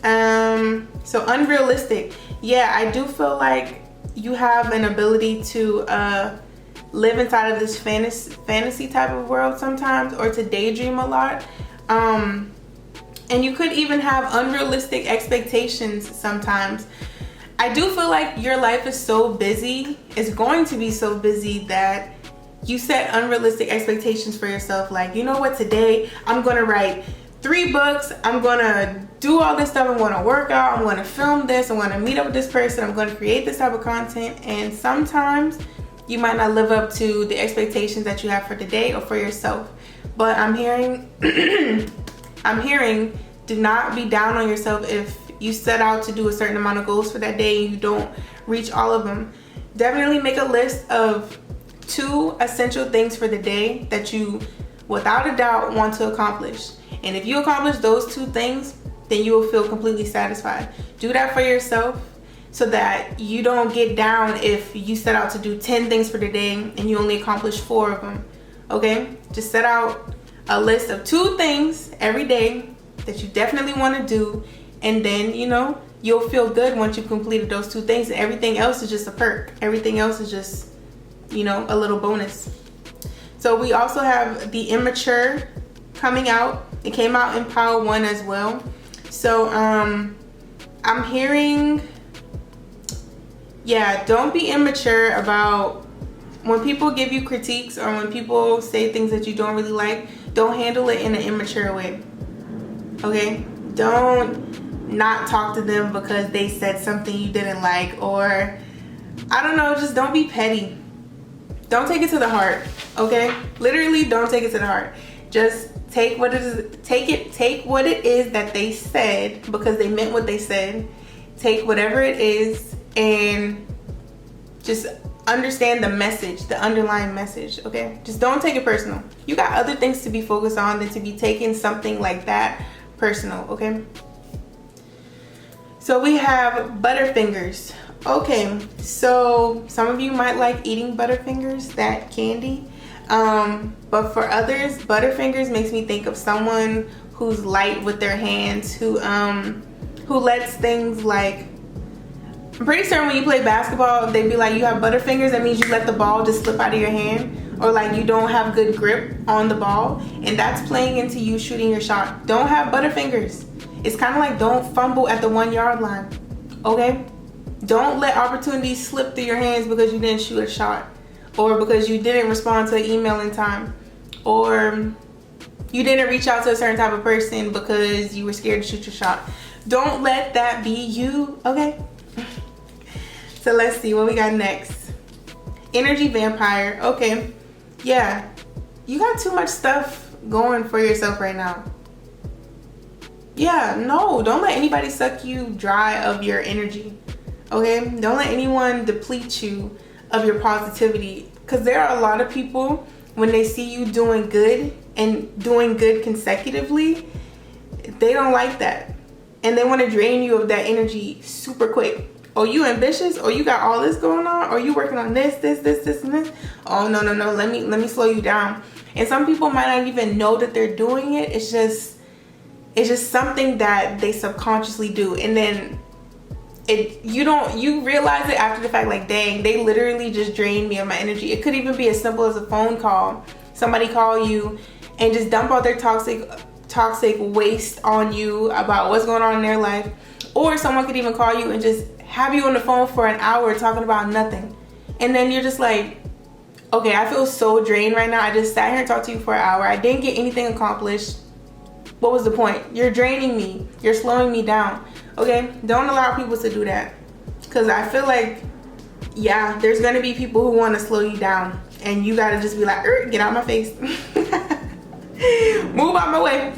A: So unrealistic. Yeah, I do feel like you have an ability to live inside of this fantasy type of world sometimes, or to daydream a lot. And you could even have unrealistic expectations sometimes. I do feel like your life is so busy, it's going to be so busy, that you set unrealistic expectations for yourself. Like, you know what, today I'm gonna write 3 books, I'm gonna do all this stuff, I'm gonna work out, I'm gonna film this, I'm gonna meet up with this person, I'm gonna create this type of content. And sometimes you might not live up to the expectations that you have for today or for yourself. But I'm hearing do not be down on yourself if you set out to do a certain amount of goals for that day and you don't reach all of them. Definitely make a list of 2 essential things for the day that you without a doubt want to accomplish. And if you accomplish those 2 things, then you will feel completely satisfied. Do that for yourself so that you don't get down if you set out to do 10 things for the day and you only accomplish 4 of them. Okay? Just set out a list of 2 things every day that you definitely want to do, and then, you know, you'll feel good once you've completed those 2 things, and everything else is just a perk. Everything else is just, you know, a little bonus. So we also have the immature coming out. It came out in pile 1 as well. So I'm hearing, yeah, don't be immature about when people give you critiques or when people say things that you don't really like. Don't handle it in an immature way. Okay? Don't not talk to them because they said something you didn't like, or I don't know, just don't be petty. Don't take it to the heart. Okay? Literally, don't take it to the heart. Just take what it is, take what it is that they said, because they meant what they said. Take whatever it is and just understand the message, the underlying message. Okay? Just don't take it personal. You got other things to be focused on than to be taking something like that personal. Okay? So we have Butterfingers. Okay, so some of you might like eating Butterfingers, that candy. But for others, Butterfingers makes me think of someone who's light with their hands, who lets things like, I'm pretty certain when you play basketball, they'd be like, you have Butterfingers, that means you let the ball just slip out of your hand, or like you don't have good grip on the ball, and that's playing into you shooting your shot. Don't have Butterfingers. It's kind of like don't fumble at the 1 yard line. Okay? Don't let opportunities slip through your hands because you didn't shoot a shot, or because you didn't respond to an email in time, or you didn't reach out to a certain type of person because you were scared to shoot your shot. Don't let that be you. Okay? So let's see what we got next. Energy Vampire. Okay. Yeah. You got too much stuff going for yourself right now. Yeah, no, don't let anybody suck you dry of your energy. Okay? Don't let anyone deplete you of your positivity, because there are a lot of people, when they see you doing good and doing good consecutively, they don't like that, and they want to drain you of that energy super quick. Oh, you ambitious? Or you got all this going on? Or you working on this, and this? Oh, no. Let me slow you down. And some people might not even know that they're doing it. It's just something that they subconsciously do, and then you realize it after the fact, like, dang, they literally just drained me of my energy. It could even be as simple as a phone call. Somebody call you and just dump out their toxic toxic waste on you about what's going on in their life. Or someone could even call you and just have you on the phone for an hour talking about nothing. And then you're just like, okay, I feel so drained right now. I just sat here and talked to you for an hour. I didn't get anything accomplished. What was the point? You're draining me. You're slowing me down. Okay? Don't allow people to do that. Because I feel like, yeah, there's going to be people who want to slow you down. And you got to just be like, get out of my face. Move out my way.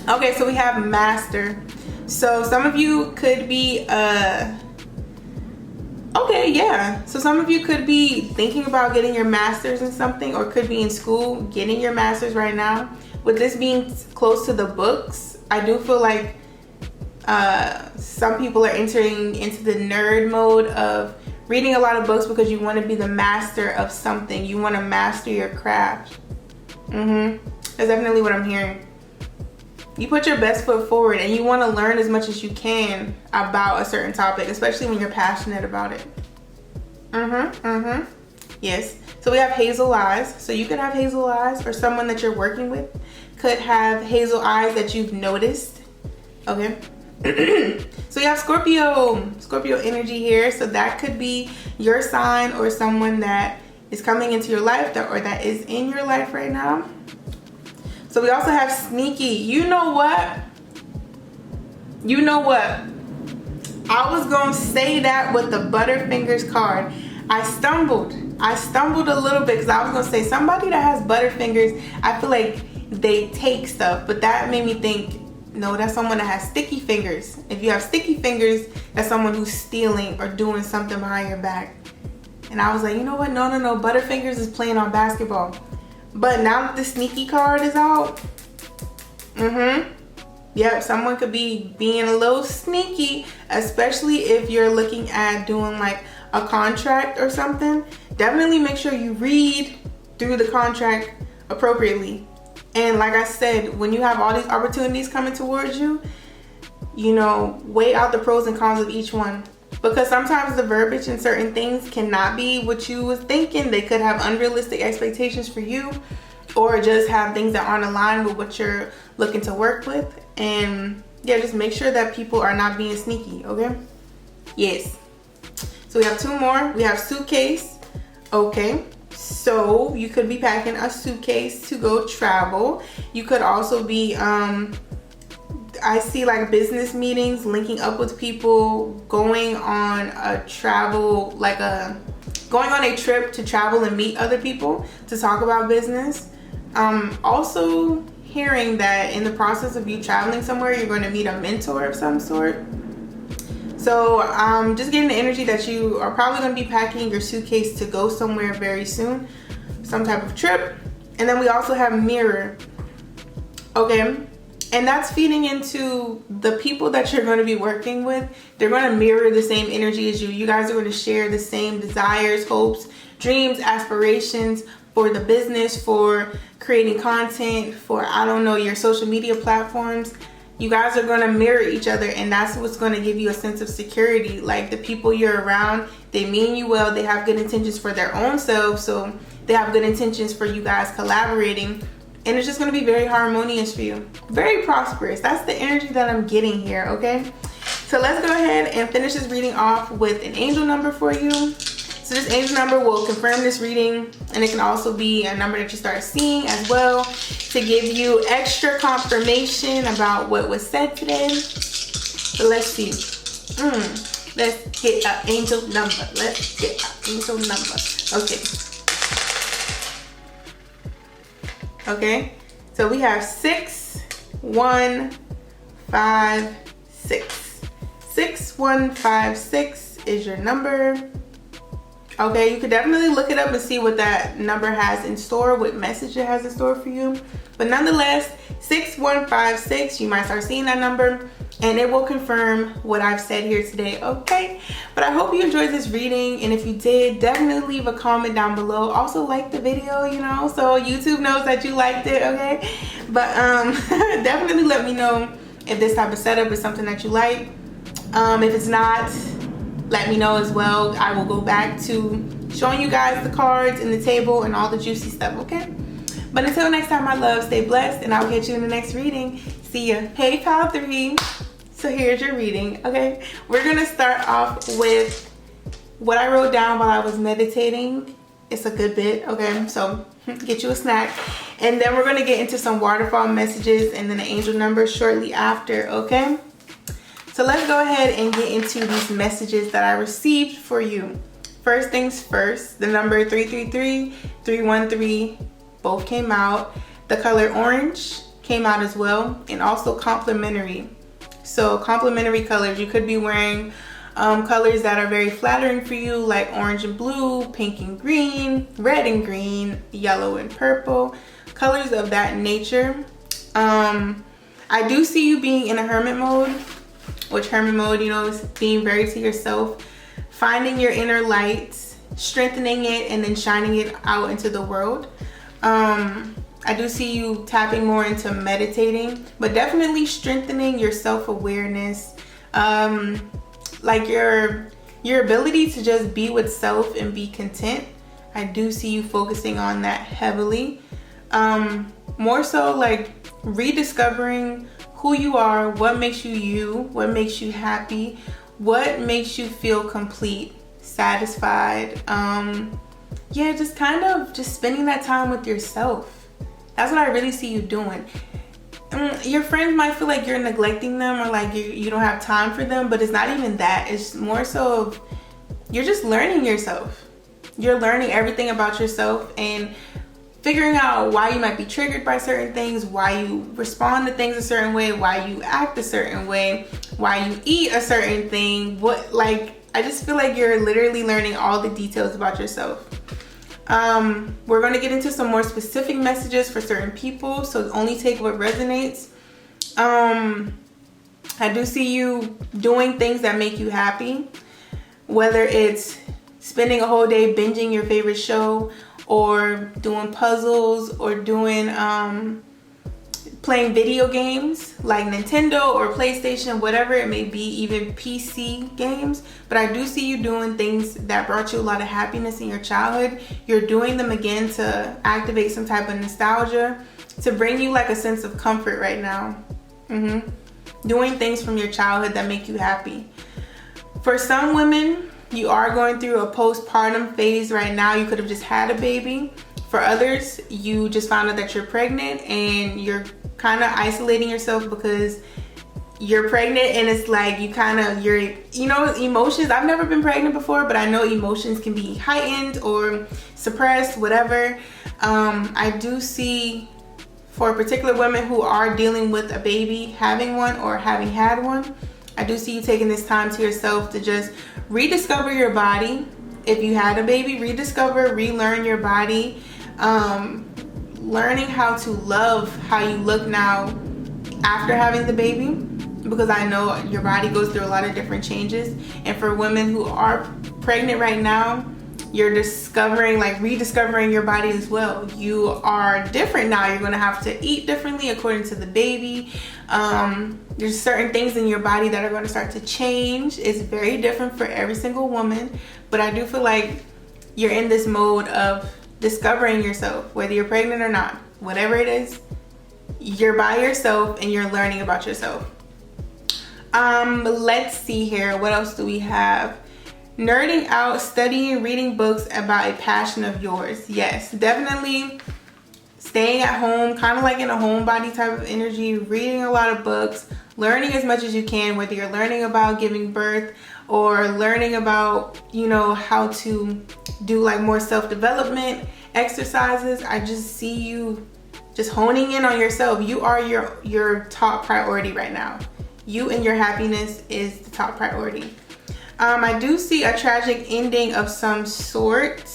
A: Okay, so we have master. So some of you could be, so some of you could be thinking about getting your master's in something, or could be in school getting your master's right now. With this being close to the books, I do feel like some people are entering into the nerd mode of reading a lot of books because you want to be the master of something. You want to master your craft. That's definitely what I'm hearing. You put your best foot forward and you want to learn as much as you can about a certain topic, especially when you're passionate about it. Yes. So we have hazel eyes. So you could have hazel eyes, or someone that you're working with could have hazel eyes that you've noticed. Okay. So you have Scorpio energy here. So that could be your sign or someone that is coming into your life or that is in your life right now. So we also have sneaky. You know what? I was going to say that with the Butterfingers card. I stumbled a little bit because I was going to say somebody that has Butterfingers, I feel like they take stuff. But that made me think, no, that's someone that has sticky fingers. If you have sticky fingers, that's someone who's stealing or doing something behind your back. And I was like, you know what? No. Butterfingers is playing on basketball. But now that the sneaky card is out, yep, someone could be being a little sneaky, especially if you're looking at doing like a contract or something. Definitely make sure you read through the contract appropriately. And like I said, when you have all these opportunities coming towards you, you know, weigh out the pros and cons of each one. Because sometimes the verbiage in certain things cannot be what you was thinking. They could have unrealistic expectations for you, or just have things that aren't aligned with what you're looking to work with. And yeah, just make sure that people are not being sneaky, okay? Yes. So we have two more. We have suitcase. Okay. So you could be packing a suitcase to go travel. You could also be, I see like business meetings, linking up with people, going on a travel, going on a trip to travel and meet other people to talk about business. Also hearing that in the process of you traveling somewhere, you're going to meet a mentor of some sort. So just getting the energy that you are probably going to be packing your suitcase to go somewhere very soon, some type of trip. And then we also have mirror. Okay. And that's feeding into the people that you're going to be working with. They're going to mirror the same energy as you. You guys are going to share the same desires, hopes, dreams, aspirations for the business, for creating content, for, I don't know, your social media platforms. You guys are going to mirror each other, and that's what's going to give you a sense of security. Like, the people you're around, they mean you well. They have good intentions for their own selves, so they have good intentions for you guys collaborating. And it's just going to be very harmonious for you. Very prosperous. That's the energy that I'm getting here, okay? So let's go ahead and finish this reading off with an angel number for you. So this angel number will confirm this reading, and it can also be a number that you start seeing as well to give you extra confirmation about what was said today. So let's see. Let's get an angel number. Let's get an angel number. Okay. Okay, so we have 6, 1, 5, 6. 6, 1, 5, 6 is your number. Okay, you could definitely look it up and see what that number has in store, what message it has in store for you. But nonetheless, 6, 1, 5, 6, you might start seeing that number, and it will confirm what I've said here today, okay? But I hope you enjoyed this reading, and if you did, definitely leave a comment down below. Also like the video, you know, so YouTube knows that you liked it, okay? But definitely let me know if this type of setup is something that you like. If it's not, let me know as well. I will go back to showing you guys the cards and the table and all the juicy stuff, okay? But until next time, my love, stay blessed, and I'll catch you in the next reading. See ya. Hey, Pal 3. So here's your reading, okay? We're gonna start off with what I wrote down while I was meditating. It's a good bit, okay? So get you a snack. And then we're gonna get into some waterfall messages and then the angel numbers shortly after, okay? So let's go ahead and get into these messages that I received for you. First things first, the number 333, 313, both came out. The color orange came out as well, and also complementary. So complementary colors, you could be wearing colors that are very flattering for you, like orange and blue, pink and green, red and green, yellow and purple, colors of that nature. I do see you being in a hermit mode, which hermit mode, you know, is being very to yourself, finding your inner light, strengthening it, and then shining it out into the world. I do see you tapping more into meditating, but definitely strengthening your self-awareness, like your ability to just be with self and be content. I do see you focusing on that heavily. More so like rediscovering who you are, what makes you you, what makes you happy, what makes you feel complete, satisfied. Yeah, just kind of just spending that time with yourself. That's what I really see you doing. Your friends might feel like you're neglecting them or like you don't have time for them, but it's not even that. It's more so of you're just learning yourself. You're learning everything about yourself and figuring out why you might be triggered by certain things, why you respond to things a certain way, why you act a certain way, why you eat a certain thing. I just feel like you're literally learning all the details about yourself. We're going to get into some more specific messages for certain people, so only take what resonates. I do see you doing things that make you happy, whether it's spending a whole day binging your favorite show, or doing puzzles, or doing playing video games like Nintendo or PlayStation, whatever it may be, even PC games. But I do see you doing things that brought you a lot of happiness in your childhood. You're doing them again to activate some type of nostalgia, to bring you like a sense of comfort right now. Doing things from your childhood that make you happy. For some women, you are going through a postpartum phase right now. You could have just had a baby. For others, you just found out that you're pregnant and you're kind of isolating yourself because you're pregnant, and it's like you know, emotions. I've never been pregnant before, but I know emotions can be heightened or suppressed, whatever. I do see for particular women who are dealing with a baby, having one or having had one, I do see you taking this time to yourself to just rediscover your body. If you had a baby, rediscover, relearn your body. Learning how to love how you look now after having the baby, because I know your body goes through a lot of different changes. And for women who are pregnant right now, you're rediscovering your body as well. You are different now. You're going to have to eat differently according to the baby. There's certain things in your body that are going to start to change. It's very different for every single woman, but I do feel like you're in this mode of discovering yourself, whether you're pregnant or not, whatever it is, you're by yourself and you're learning about yourself. Let's see here. What else do we have? Nerding out, studying, reading books about a passion of yours. Yes, definitely staying at home, kind of like in a homebody type of energy, reading a lot of books, learning as much as you can, whether you're learning about giving birth or learning about, you know, how to do like more self-development exercises. I just see you just honing in on yourself. You are your top priority right now. You and your happiness is the top priority. I do see a tragic ending of some sort.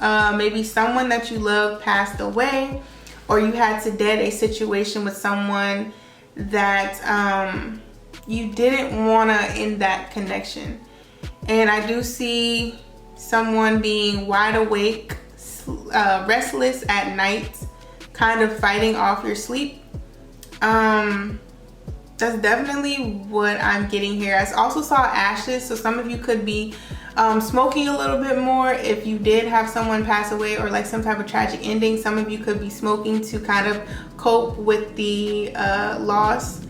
A: Maybe someone that you love passed away, or you had to dead a situation with someone that you didn't want to end that connection. And I do see someone being wide awake, restless at night, kind of fighting off your sleep. That's definitely what I'm getting here. I also saw ashes, so some of you could be smoking a little bit more. If you did have someone pass away or like some type of tragic ending, some of you could be smoking to kind of cope with the loss.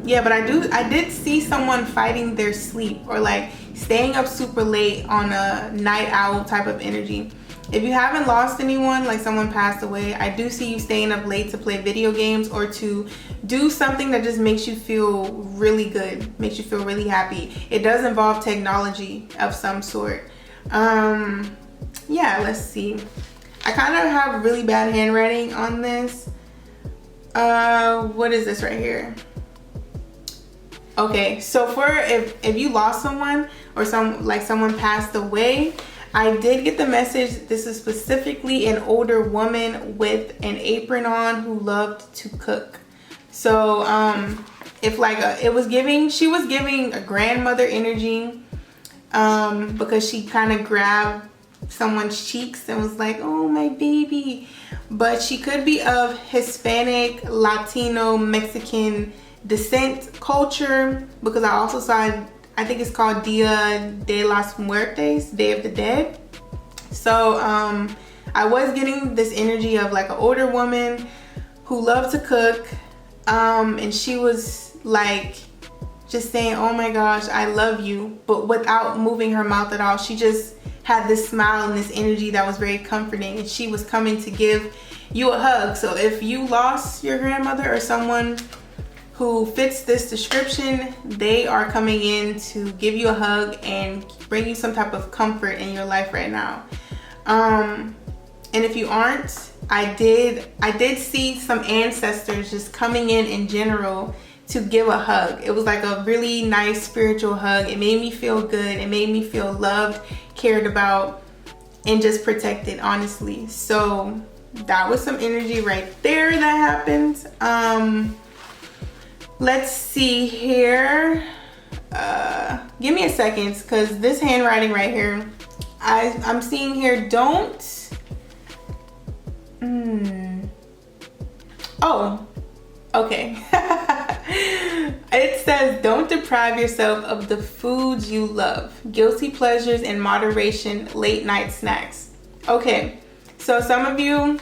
A: Yeah, but I did see someone fighting their sleep or like staying up super late on a night owl type of energy. If you haven't lost anyone, like someone passed away, I do see you staying up late to play video games or to do something that just makes you feel really good, makes you feel really happy. It does involve technology of some sort. Yeah, let's see. I kind of have really bad handwriting on this. What is this right here? Okay, so for if you lost someone or someone passed away, I did get the message. This is specifically an older woman with an apron on who loved to cook. So if like she was giving a grandmother energy, because she kind of grabbed someone's cheeks and was like, oh my baby. But she could be of Hispanic, Latino, Mexican descent culture, because I also saw, I think it's called Dia de los Muertos, Day of the Dead. So I was getting this energy of like an older woman who loved to cook, and she was like just saying, oh my gosh, I love you, but without moving her mouth at all. She just had this smile and this energy that was very comforting, and she was coming to give you a hug. So if you lost your grandmother or someone who fits this description, they are coming in to give you a hug and bring you some type of comfort in your life right now. And if you aren't, I did see some ancestors just coming in general to give a hug. It was like a really nice spiritual hug. It made me feel good. It made me feel loved, cared about, and just protected, honestly. So that was some energy right there that happened. Let's see here. Give me a second, because this handwriting right here, I'm seeing here, don't. Oh, okay. It says, don't deprive yourself of the foods you love. Guilty pleasures in moderation, late night snacks. Okay, so some of you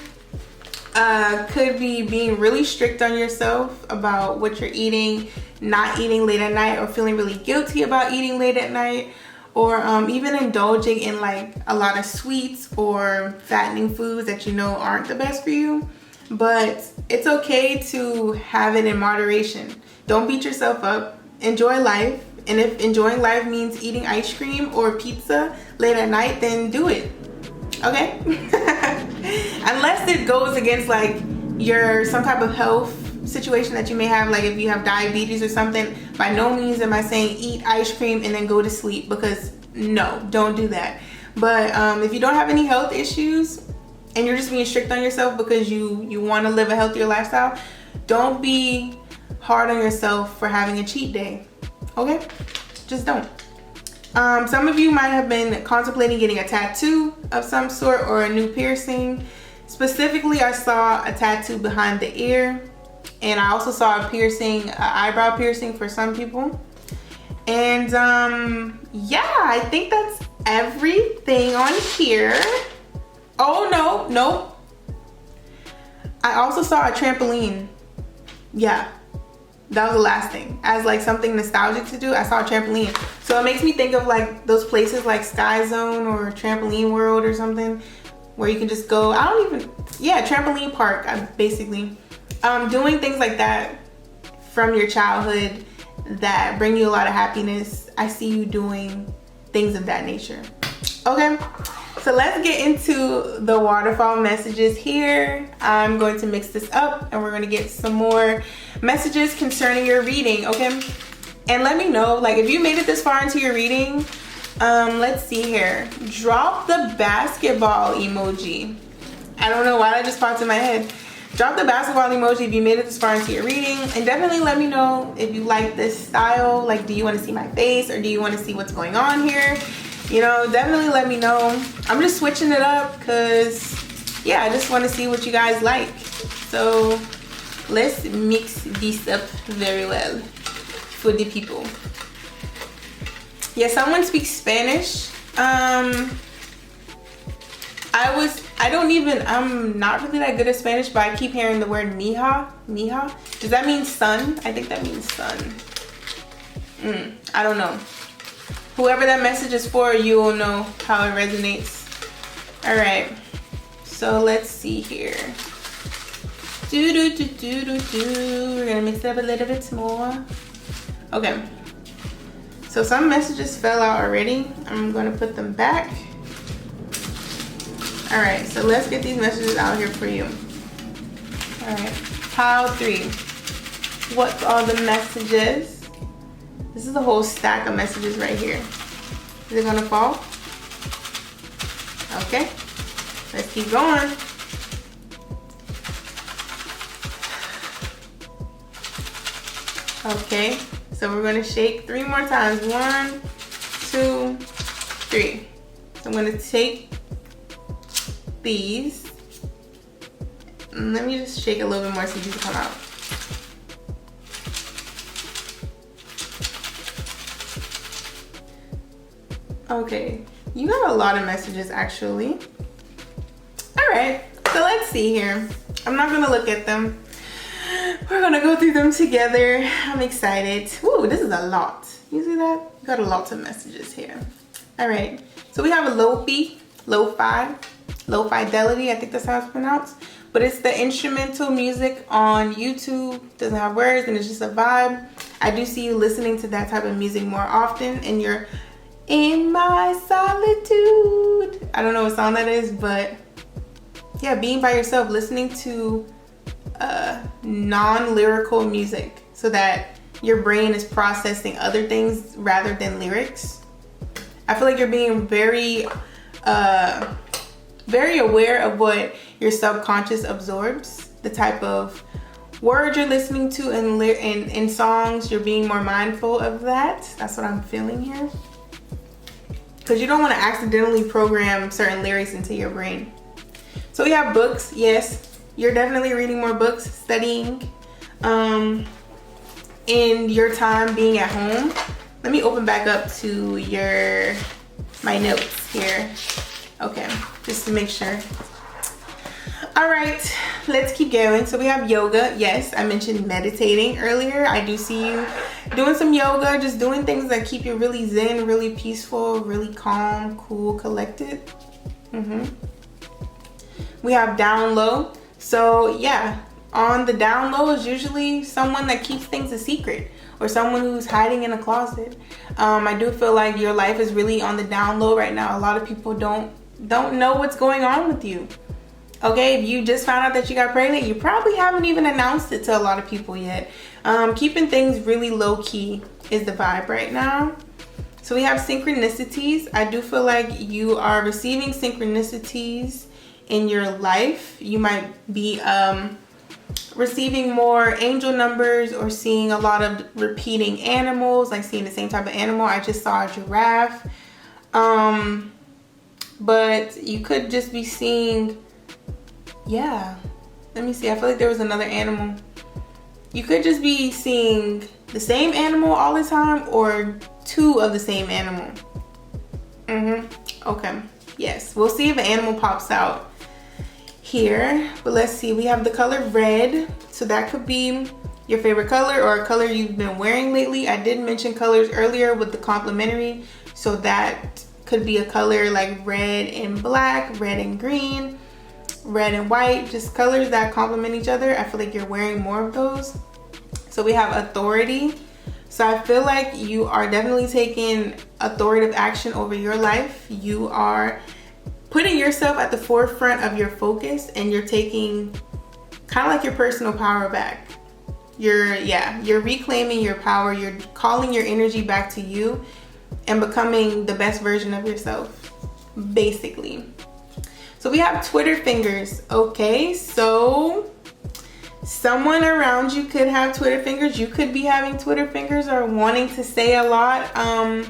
A: could be being really strict on yourself about what you're eating, not eating late at night, or feeling really guilty about eating late at night, or even indulging in like a lot of sweets or fattening foods that you know aren't the best for you. But it's okay to have it in moderation. Don't beat yourself up. Enjoy life. And if enjoying life means eating ice cream or pizza late at night, then do it. Okay? Unless it goes against like some type of health situation that you may have, like if you have diabetes or something, by no means am I saying eat ice cream and then go to sleep, because no, don't do that. But if you don't have any health issues and you're just being strict on yourself because you want to live a healthier lifestyle, don't be hard on yourself for having a cheat day. Okay? Just don't. Some of you might have been contemplating getting a tattoo of some sort or a new piercing. Specifically, I saw a tattoo behind the ear, and I also saw a piercing, an eyebrow piercing for some people. And yeah, I think that's everything on here. Oh no. I also saw a trampoline. Yeah. That was the last thing. As like something nostalgic to do, I saw a trampoline. So it makes me think of like those places like Sky Zone or Trampoline World or something, where you can just go, trampoline park, basically. Doing things like that from your childhood that bring you a lot of happiness. I see you doing things of that nature. Okay, so let's get into the waterfall messages here. I'm going to mix this up and we're going to get some more messages concerning your reading, okay? And let me know, like, if you made it this far into your reading, let's see here. Drop the basketball emoji. I don't know why that just popped in my head. Drop the basketball emoji if you made it this far into your reading, and definitely let me know if you like this style. Like, do you want to see my face, or do you want to see what's going on here? You know, definitely let me know. I'm just switching it up because, yeah, I just want to see what you guys like. So let's mix this up very well for the people. Yeah, someone speaks Spanish. I'm not really that good at Spanish, but I keep hearing the word mija. Mija? Does that mean son? I think that means son. I don't know. Whoever that message is for, you will know how it resonates. All right, so let's see here. We're gonna mix it up a little bit more. Okay, so some messages fell out already. I'm gonna put them back. All right, so let's get these messages out here for you. All right, pile 3. What's all the messages? This is a whole stack of messages right here. Is it gonna fall? Okay, let's keep going. Okay, so we're gonna shake 3 more times. 1, 2, 3. So I'm gonna take these. Let me just shake a little bit more so these come out. Okay, you got a lot of messages actually. All right, so let's see here. I'm not gonna look at them. We're gonna go through them together. I'm excited. Ooh, this is a lot. You see that? You got a lot of messages here. All right, so we have a lo-fi, low fidelity, I think that's how it's pronounced. But it's the instrumental music on YouTube. Doesn't have words and it's just a vibe. I do see you listening to that type of music more often, and you're in my solitude. I don't know what song that is, but yeah, being by yourself, listening to non-lyrical music so that your brain is processing other things rather than lyrics. I feel like you're being very aware of what your subconscious absorbs, the type of words you're listening to in songs. You're being more mindful of that. That's what I'm feeling here. Because you don't want to accidentally program certain lyrics into your brain. So we have books. Yes, you're definitely reading more books, studying in your time being at home. Let me open back up to my notes here. Okay, just to make sure. All right, let's keep going. So we have yoga. Yes, I mentioned meditating earlier. I do see you doing some yoga, just doing things that keep you really zen, really peaceful, really calm, cool, collected. We have down low. So yeah, on the down low is usually someone that keeps things a secret, or someone who's hiding in a closet. I do feel like your life is really on the down low right now. A lot of people don't know what's going on with you. Okay, if you just found out that you got pregnant, you probably haven't even announced it to a lot of people yet. Keeping things really low key is the vibe right now. So we have synchronicities. I do feel like you are receiving synchronicities in your life. You might be receiving more angel numbers, or seeing a lot of repeating animals, like seeing the same type of animal. I just saw a giraffe. But you could just be seeing, yeah, let me see. I feel like there was another animal. You could just be seeing the same animal all the time, or 2 of the same animal. Okay, yes, we'll see if an animal pops out here. But let's see, we have the color red. So that could be your favorite color, or a color you've been wearing lately. I did mention colors earlier with the complementary. So that could be a color like red and black, red and green, red and white, just colors that complement each other. I feel like you're wearing more of those. So we have authority. So I feel like you are definitely taking authoritative action over your life. You are putting yourself at the forefront of your focus, and you're taking kind of like your personal power back. You're reclaiming your power. You're calling your energy back to you and becoming the best version of yourself, basically. So we have Twitter fingers. Okay, so someone around you could have Twitter fingers. You could be having Twitter fingers, or wanting to say a lot. I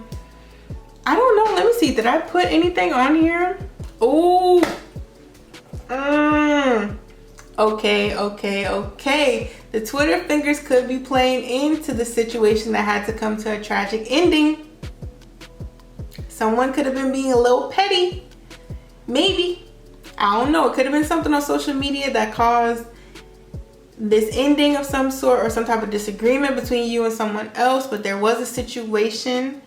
A: don't know. Let me see. Did I put anything on here? Oh, Okay. The Twitter fingers could be playing into the situation that had to come to a tragic ending. Someone could have been being a little petty. Maybe. I don't know. It could have been something on social media that caused this ending of some sort, or some type of disagreement between you and someone else, but there was a situation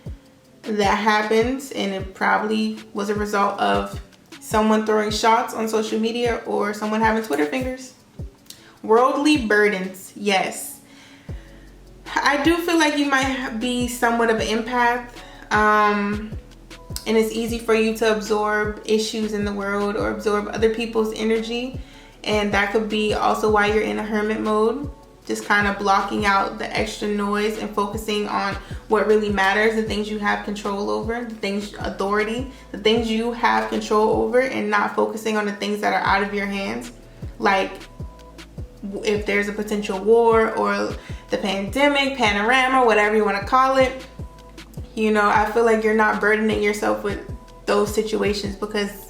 A: that happened, and it probably was a result of someone throwing shots on social media or someone having Twitter fingers. Worldly burdens, yes. I do feel like you might be somewhat of an empath, and it's easy for you to absorb issues in the world or absorb other people's energy, and that could be also why you're in a hermit mode, just kind of blocking out the extra noise and focusing on what really matters, the things you have control over, the things, authority, the things you have control over, and not focusing on the things that are out of your hands. Like if there's a potential war or the pandemic, panorama, whatever you want to call it, you know, I feel like you're not burdening yourself with those situations, because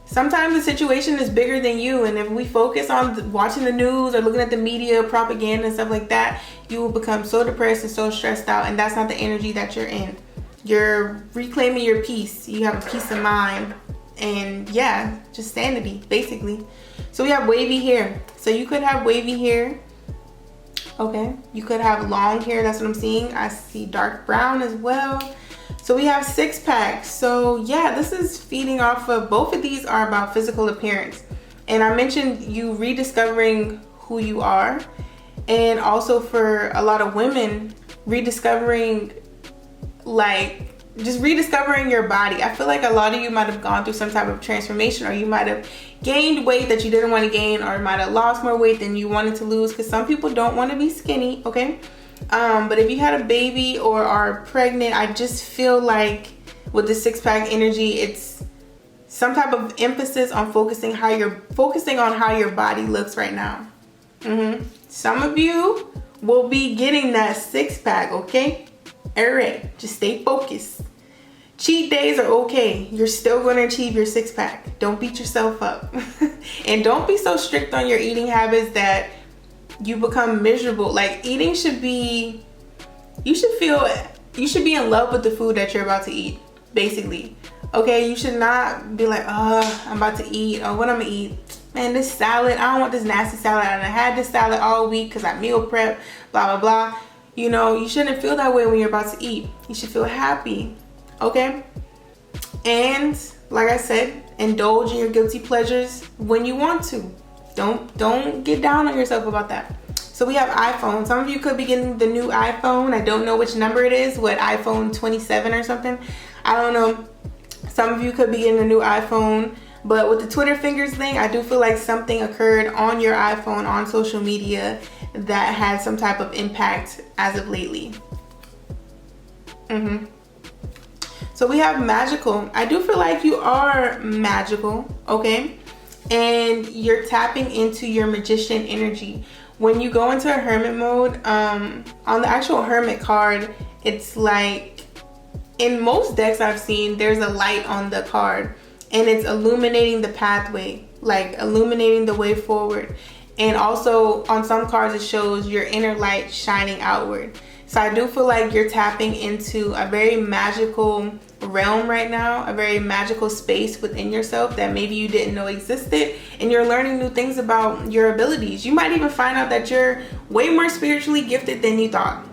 A: sometimes the situation is bigger than you, and if we focus on watching the news or looking at the media, propaganda and stuff like that, you will become so depressed and so stressed out, and that's not the energy that you're in. You're reclaiming your peace. You have a peace of mind, and yeah, just sanity, basically. So we have wavy hair. So you could have wavy hair. Okay. You could have long hair. That's what I'm seeing. I see dark brown as well. So we have 6-pack. So yeah, this is feeding off of, both of these are about physical appearance. And I mentioned you rediscovering who you are. And also for a lot of women, rediscovering, like, just rediscovering your body. I feel like a lot of you might have gone through some type of transformation, or you might have gained weight that you didn't want to gain, or might have lost more weight than you wanted to lose, because some people don't want to be skinny, okay? But if you had a baby or are pregnant, I just feel like with the 6-pack energy, it's some type of emphasis on focusing on how your body looks right now. Some of you will be getting that 6-pack, okay? All right, just stay focused. Cheat days are okay. You're still going to achieve your 6-pack. Don't beat yourself up. And don't be so strict on your eating habits that you become miserable. Like, eating should be, you should be in love with the food that you're about to eat, basically. Okay, you should not be like, oh, I'm about to eat, or what I'm gonna eat. Man, this salad, I don't want this nasty salad. I done had this salad all week because I meal prep, blah, blah, blah. You know, you shouldn't feel that way when you're about to eat. You should feel happy, okay? And like I said, indulge in your guilty pleasures when you want to. Don't get down on yourself about that. So we have iPhone. Some of you could be getting the new iPhone. I don't know which number it is. What, iPhone 27 or something? I don't know. Some of you could be getting a new iPhone. But with the Twitter fingers thing, I do feel like something occurred on your iPhone, on social media, that had some type of impact as of lately. So we have magical. I do feel like you are magical, okay? And you're tapping into your magician energy. When you go into a hermit mode, on the actual hermit card, it's like, in most decks I've seen, there's a light on the card, and it's illuminating the pathway, like illuminating the way forward. And also on some cards it shows your inner light shining outward. So I do feel like you're tapping into a very magical realm right now, a very magical space within yourself that maybe you didn't know existed, and you're learning new things about your abilities. You might even find out that you're way more spiritually gifted than you thought.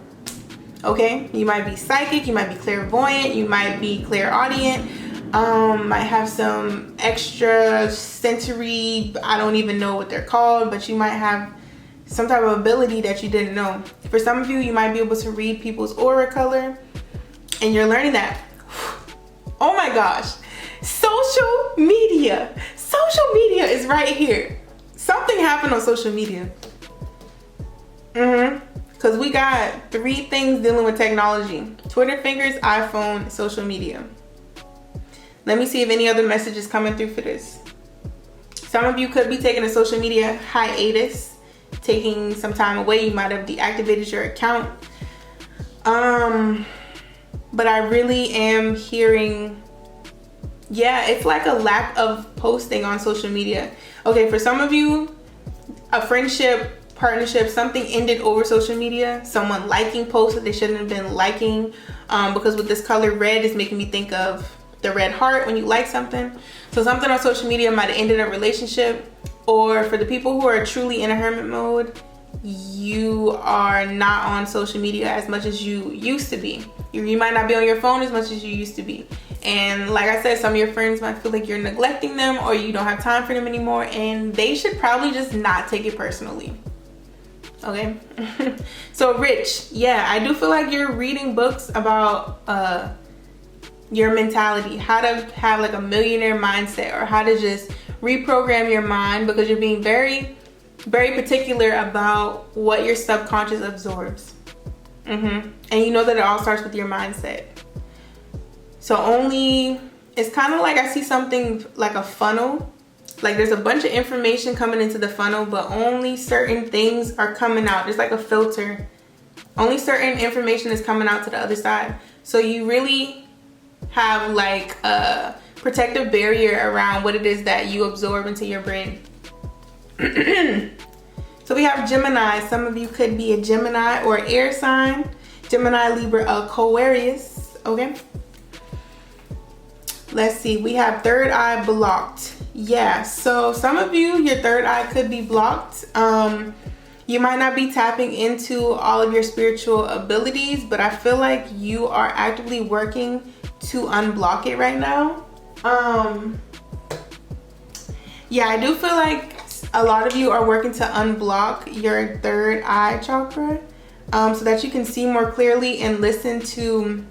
A: Okay, you might be psychic, you might be clairvoyant, you might be clairaudient, might have some extra sensory, I don't even know what they're called, but you might have some type of ability that you didn't know. For some of you, you might be able to read people's aura color, and you're learning that. Oh my gosh, social media is right here. Something happened on social media. Because we got 3 things dealing with technology: Twitter fingers, iPhone, social media. Let me see if any other message is coming through for this. Some of you could be taking a social media hiatus, taking some time away. You might have deactivated your account. But I really am hearing, yeah, it's like a lack of posting on social media. Okay, for some of you, a friendship, partnership, something ended over social media. Someone liking posts that they shouldn't have been liking, because with this color red is making me think of the red heart when you like something. So something on social media might have ended a relationship. Or for the people who are truly in a hermit mode, you are not on social media as much as you used to be. You might not be on your phone as much as you used to be. And like I said, some of your friends might feel like you're neglecting them or you don't have time for them anymore, and they should probably just not take it personally. Okay. So Rich, yeah, I do feel like you're reading books about your mentality, how to have like a millionaire mindset, or how to just reprogram your mind, because you're being very, very particular about what your subconscious absorbs. And you know that it all starts with your mindset. So it's kind of like I see something like a funnel. Like there's a bunch of information coming into the funnel, but only certain things are coming out. There's like a filter. Only certain information is coming out to the other side. So you really have like a protective barrier around what it is that you absorb into your brain. So we have Gemini. Some of you could be a Gemini or air sign. Gemini, Libra, Aquarius. Okay. Let's see. We have third eye blocked. Yeah. So some of you, your third eye could be blocked. You might not be tapping into all of your spiritual abilities, but I feel like you are actively working to unblock it right now. Yeah, I do feel like a lot of you are working to unblock your third eye chakra, so that you can see more clearly and listen to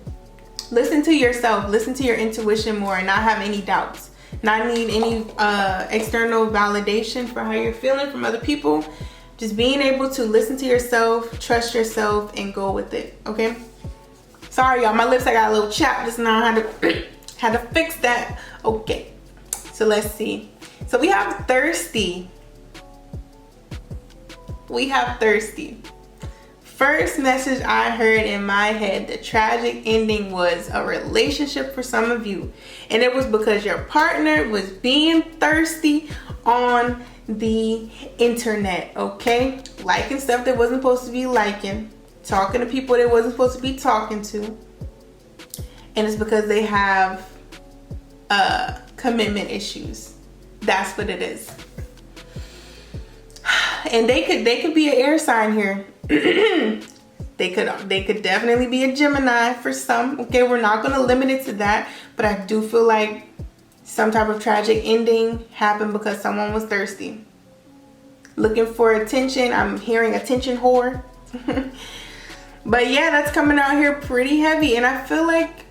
A: yourself, listen to your intuition more, and not have any doubts, not need any external validation for how you're feeling from other people. Just being able to listen to yourself, trust yourself, and go with it. Okay. Sorry, y'all. My lips, I got a little chapped just now. I had to fix that. Okay. So let's see. So we have thirsty. We have thirsty. First message I heard in my head, the tragic ending was a relationship for some of you. And it was because your partner was being thirsty on the internet, okay? Liking stuff that wasn't supposed to be liking, talking to people that wasn't supposed to be talking to. And it's because they have commitment issues. That's what it is. And they could be an air sign here. They could definitely be a Gemini for some. Okay, we're not going to limit it to that, but I do feel like some type of tragic ending happened because someone was thirsty, looking for attention. I'm hearing attention whore. But yeah, that's coming out here pretty heavy, and I feel like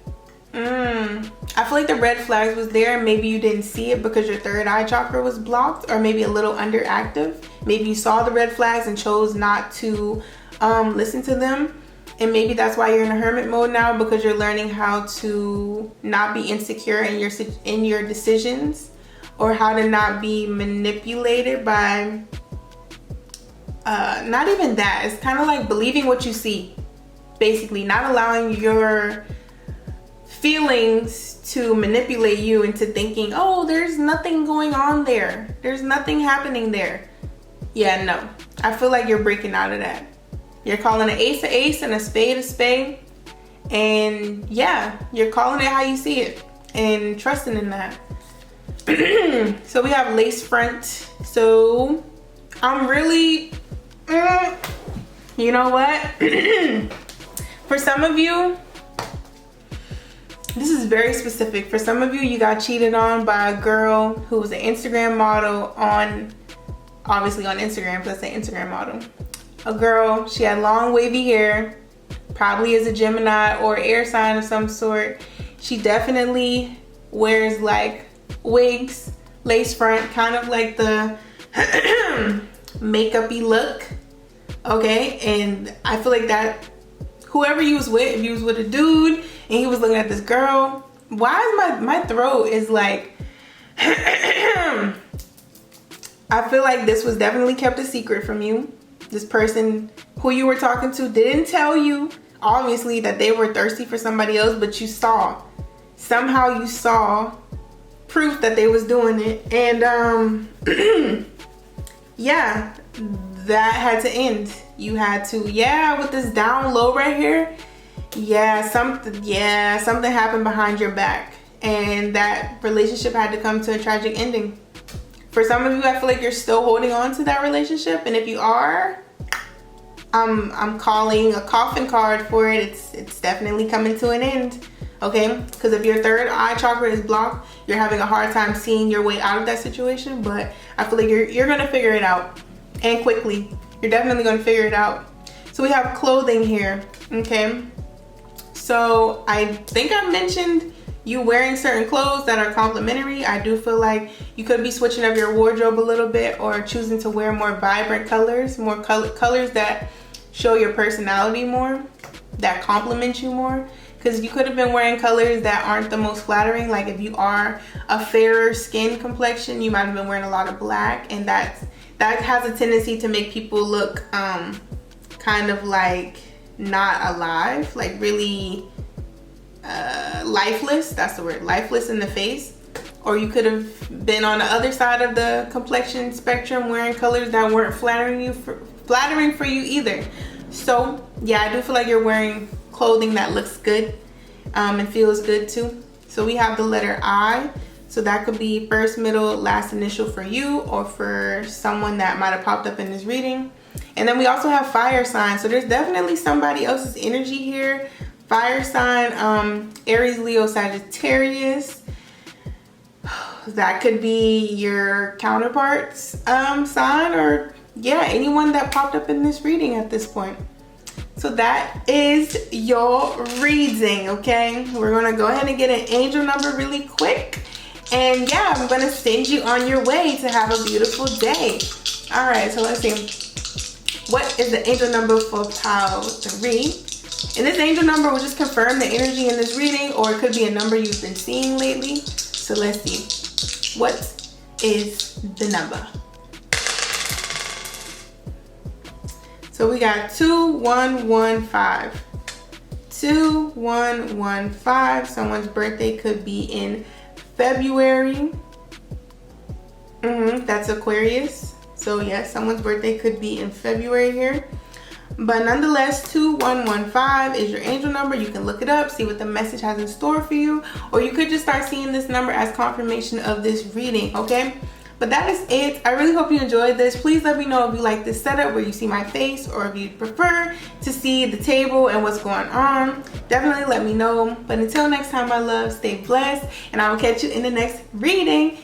A: the red flags was there. Maybe you didn't see it because your third eye chakra was blocked, or maybe a little underactive. Maybe you saw the red flags and chose not to listen to them. And maybe that's why you're in a hermit mode now, because you're learning how to not be insecure in your decisions, or how to not be manipulated by not even that. It's kind of like believing what you see, basically, not allowing your feelings to manipulate you into thinking, oh, there's nothing going on there, there's nothing happening there. Yeah, no, I feel like you're breaking out of that. You're calling an ace a ace and a spade, and yeah, you're calling it how you see it and trusting in that. So we have lace front. So I'm really you know what? For some of you, this is very specific. For some of you, you got cheated on by a girl who was an Instagram model obviously on Instagram, let's say Instagram model. A girl, she had long wavy hair, probably is a Gemini or air sign of some sort. She definitely wears like wigs, lace front, kind of like the makeup-y look. Okay, and I feel like that whoever you was with, if you was with a dude and he was looking at this girl, why is my throat is like I feel like this was definitely kept a secret from you. This person who you were talking to didn't tell you, obviously, that they were thirsty for somebody else, but somehow you saw proof that they was doing it. And yeah, that had to end. You had to, yeah, with this down low right here, something happened behind your back, and that relationship had to come to a tragic ending. For some of you, I feel like you're still holding on to that relationship, and if you are, I'm calling a coffin card for it. It's definitely coming to an end, okay? Because if your third eye chakra is blocked, you're having a hard time seeing your way out of that situation, but I feel like you're gonna figure it out, and quickly. You're definitely gonna figure it out. So we have clothing here, okay? So I think I mentioned you wearing certain clothes that are complementary. I do feel like you could be switching up your wardrobe a little bit, or choosing to wear more vibrant colors, more colors that show your personality more, that complement you more. Because you could have been wearing colors that aren't the most flattering. Like if you are a fairer skin complexion, you might have been wearing a lot of black, and that has a tendency to make people look kind of like not alive, like really lifeless. That's the word, lifeless in the face. Or you could have been on the other side of the complexion spectrum, wearing colors that weren't flattering for you either. So yeah, I do feel like you're wearing clothing that looks good and feels good too. So we have the letter I. So that could be first, middle, last initial for you, or for someone that might have popped up in this reading. And then we also have fire sign. So there's definitely somebody else's energy here. Fire sign, Aries, Leo, Sagittarius. That could be your counterpart's sign, or yeah, anyone that popped up in this reading at this point. So that is your reading, okay? We're gonna go ahead and get an angel number really quick. And yeah, I'm gonna send you on your way to have a beautiful day. All right, so let's see. What is the angel number for pile 3? And this angel number will just confirm the energy in this reading, or it could be a number you've been seeing lately. So let's see. What is the number? So we got 2115. 2115. Someone's birthday could be in February. That's Aquarius. So yes, someone's birthday could be in February here. But nonetheless, 2115 is your angel number. You can look it up, see what the message has in store for you, or you could just start seeing this number as confirmation of this reading, okay? But that is it. I really hope you enjoyed this. Please let me know if you like this setup where you see my face, or if you prefer to see the table and what's going on. Definitely let me know. But until next time, my love, stay blessed, and I will catch you in the next reading.